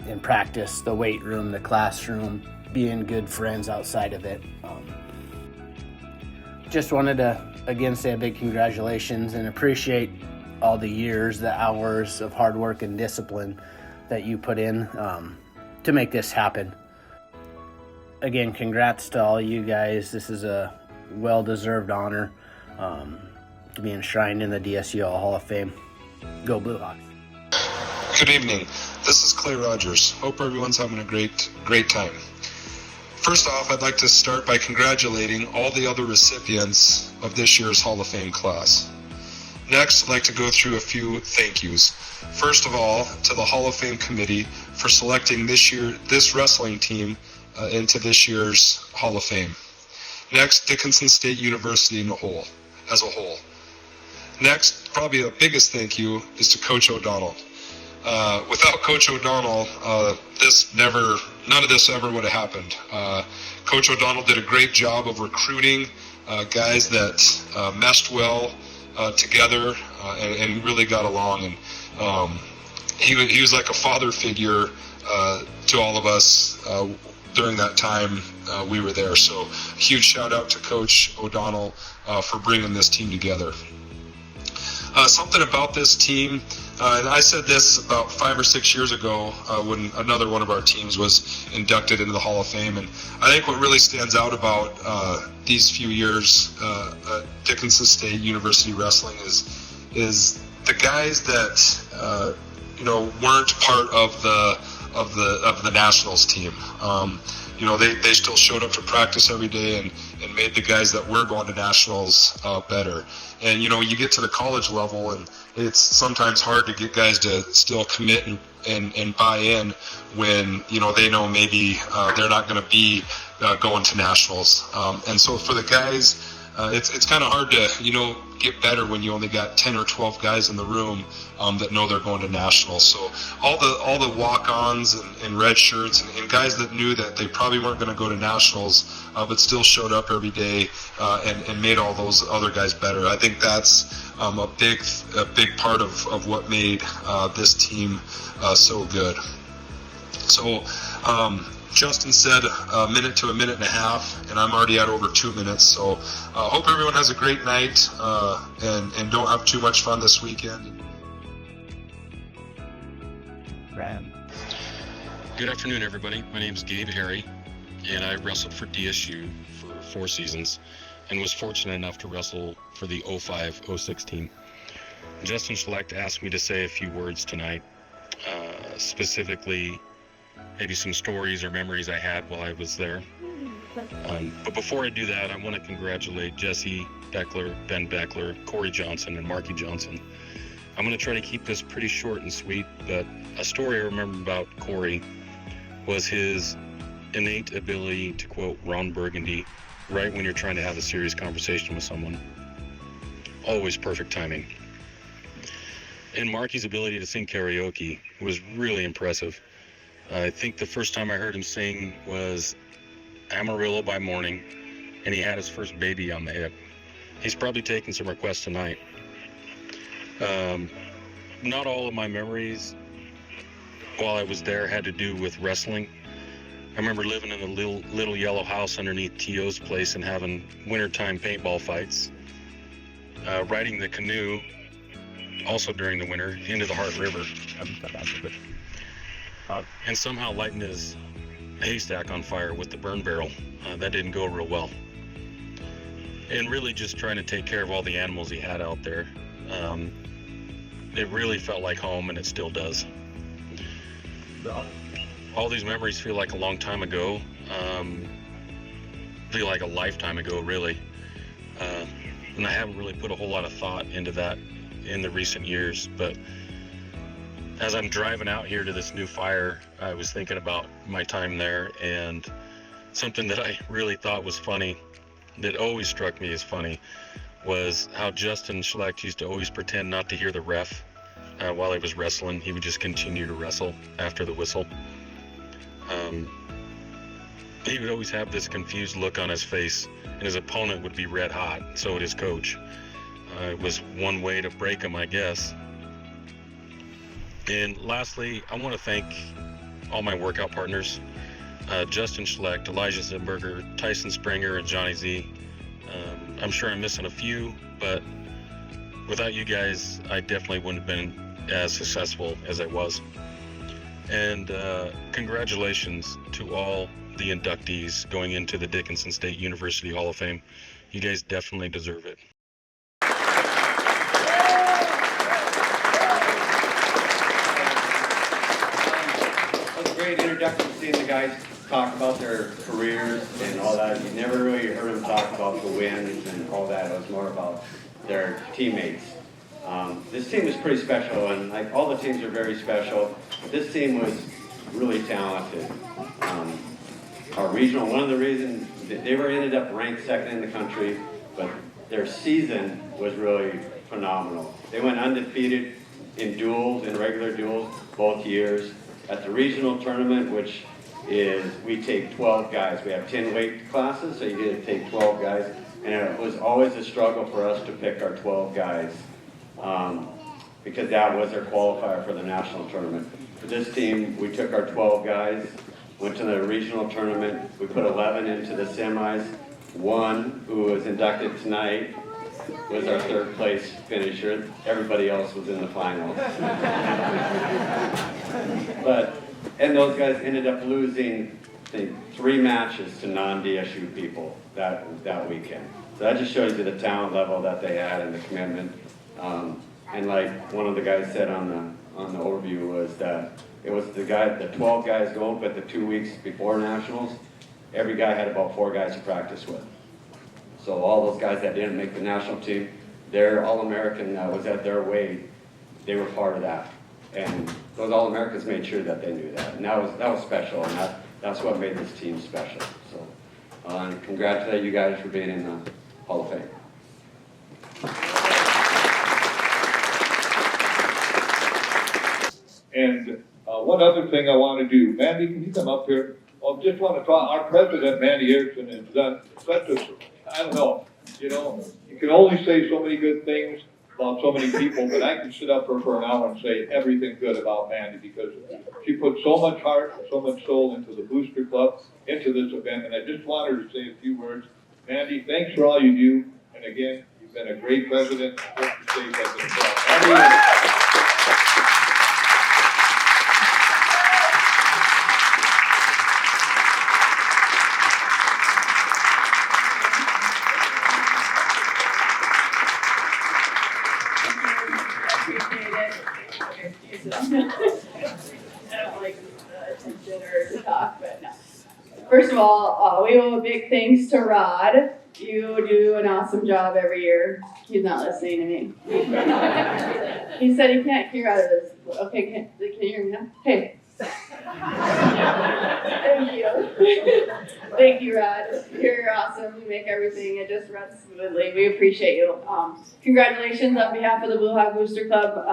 in practice, the weight room, the classroom, being good friends outside of it. Just wanted to again say a big congratulations and appreciate all the years, the hours of hard work and discipline that you put in to make this happen. Again, congrats to all you guys. This is a well-deserved honor to be enshrined in the DSU Hall of Fame. Go Blue Hawks. Good evening. This is Clay Rogers. Hope everyone's having a great time. First off, I'd like to start by congratulating all the other recipients of this year's Hall of Fame class. Next, I'd like to go through a few thank yous. First of all, to the Hall of Fame committee for selecting this wrestling team into this year's Hall of Fame. Next, Dickinson State University as a whole. Next, probably the biggest thank you is to Coach O'Donnell. Without Coach O'Donnell, none of this ever would have happened. Coach O'Donnell did a great job of recruiting guys that meshed well together and really got along. And he was like a father figure to all of us during that time we were there. So huge shout out to Coach O'Donnell for bringing this team together. Something about this team, and I said this about 5 or 6 years ago when another one of our teams was inducted into the Hall of Fame, and I think what really stands out about these few years at Dickinson State University Wrestling is the guys that weren't part of the Nationals team. They still showed up to practice every day and made the guys that were going to Nationals better. And you get to the college level, and it's sometimes hard to get guys to still commit and buy in when they know maybe they're not going to be going to Nationals. And so for the guys, it's kind of hard to get better when you only got 10 or 12 guys in the room that know they're going to Nationals. So all the walk-ons and red shirts and guys that knew that they probably weren't going to go to Nationals, but still showed up every day and made all those other guys better. I think that's a big part of what made this team so good. So Justin said a minute to a minute and a half, and I'm already at over 2 minutes. So hope everyone has a great night and don't have too much fun this weekend. Good afternoon, everybody. My name is Gabe Harry, and I wrestled for DSU for 4 seasons and was fortunate enough to wrestle for the 05-06 team. Justin Schlecht asked me to say a few words tonight, specifically maybe some stories or memories I had while I was there. But before I do that, I want to congratulate Jesse Beckler, Ben Beckler, Corey Johnson, and Marky Johnson. I'm going to try to keep this pretty short and sweet, but a story I remember about Corey was his innate ability to quote Ron Burgundy right when you're trying to have a serious conversation with someone. Always perfect timing. And Marky's ability to sing karaoke was really impressive. I think the first time I heard him sing was Amarillo by Morning, and he had his first baby on the hip. He's probably taking some requests tonight. Not all of my memories while I was there had to do with wrestling. I remember living in a little yellow house underneath T.O.'s place and having wintertime paintball fights. Riding the canoe, also during the winter, into the Heart River. And somehow lighting his haystack on fire with the burn barrel. That didn't go real well. And really just trying to take care of all the animals he had out there. It really felt like home, and it still does. All these memories feel like a long time ago. Feel like a lifetime ago, really. And I haven't really put a whole lot of thought into that in the recent years, but as I'm driving out here to this new fire, I was thinking about my time there, and something that I really thought was funny, that always struck me as funny, was how Justin Schlecht used to always pretend not to hear the ref while he was wrestling. He would just continue to wrestle after the whistle. He would always have this confused look on his face, and his opponent would be red hot, so would his coach. It was one way to break him, I guess. And lastly, I want to thank all my workout partners, Justin Schlecht, Elijah Zimberger, Tyson Springer, and Johnny Z. I'm sure I'm missing a few, but without you guys, I definitely wouldn't have been as successful as I was. And congratulations to all the inductees going into the Dickinson State University Hall of Fame. You guys definitely deserve it. Great introduction, seeing the guys talk about their careers and all that. You never really heard them talk about the wins and all that. It was more about their teammates. This team was pretty special, and like all the teams are very special. This team was really talented. Our regional, one of the reasons they were ended up ranked second in the country, but their season was really phenomenal. They went undefeated in duels, in regular duels, both years. At the regional tournament, which is, we take 12 guys. We have 10 weight classes, so you get to take 12 guys. And it was always a struggle for us to pick our 12 guys because that was our qualifier for the national tournament. For this team, we took our 12 guys. went to the regional tournament. We put 11 into the semis. One, who was inducted tonight, was our third place finisher. Everybody else was in the finals. And those guys ended up losing, I think, 3 matches to non-DSU people that weekend. So that just shows you the talent level that they had and the commitment. And like one of the guys said on the overview was that it was the 12 guys going, but the 2 weeks before nationals, every guy had about 4 guys to practice with. So all those guys that didn't make the national team, their All-American that was at their weight, they were part of that. And those All-Americans made sure that they knew that. And that was special, and that's what made this team special. So and congratulate you guys for being in the Hall of Fame. And one other thing I want to do, Mandy, can you come up here? I just want to talk, our president, Mandy Erickson, has done such a, I don't know, you can only say so many good things about so many people, but I can sit up for an hour and say everything good about Mandy because she put so much heart and so much soul into the Booster Club, into this event, and I just wanted her to say a few words. Mandy, thanks for all you do, and again, you've been a great president, great state president. Mandy, I don't like attention or to talk, but no. First of all, we owe a big thanks to Rod. You do an awesome job every year. He's not listening to me. He said he can't hear out of this. Okay, can you hear me now? Hey. Thank you. Thank you, Rod. You're awesome. You make everything. It just runs smoothly. We appreciate you. Congratulations on behalf of the Blue Hawk Booster Club.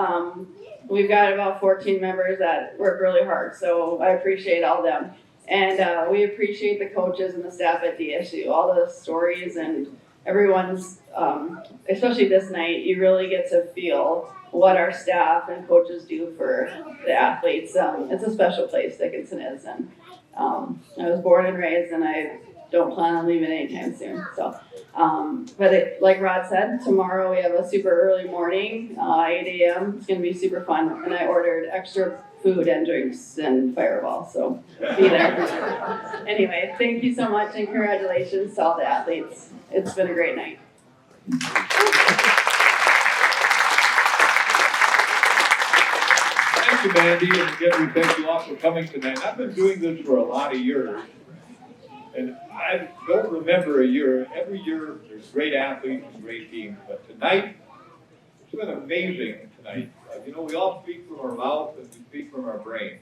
We've got about 14 members that work really hard, so I appreciate all of them. And we appreciate the coaches and the staff at DSU, all the stories and everyone's, especially this night, you really get to feel what our staff and coaches do for the athletes. It's a special place, Dickinson is, and I was born and raised, and I don't plan on leaving anytime soon. So, like Rod said, tomorrow we have a super early morning, 8 a.m. It's going to be super fun, and I ordered extra food and drinks and Fireball, so be there. Anyway, thank you so much, and congratulations to all the athletes. It's been a great night. thank you, Mandy, and again, we thank you all for coming tonight. I've been doing this for a lot of years, and I don't remember a year. Every year, there's great athletes and great teams, but tonight, it's been amazing tonight. We all speak from our mouth and we speak from our brain.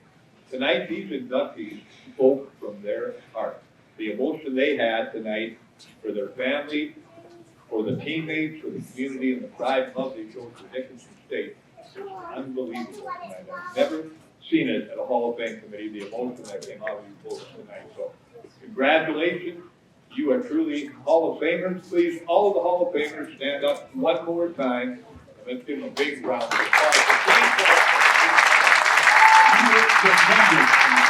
Tonight, these inductees spoke from their heart. The emotion they had tonight for their family, for the teammates, for the community, and the pride and love they showed for Dickinson State is unbelievable tonight. I've never seen it at a Hall of Fame committee, the emotion that came out of you folks tonight. So, congratulations. You are truly Hall of Famers. Please, all of the Hall of Famers, stand up one more time. Let's give them a big round of applause. You were tremendous.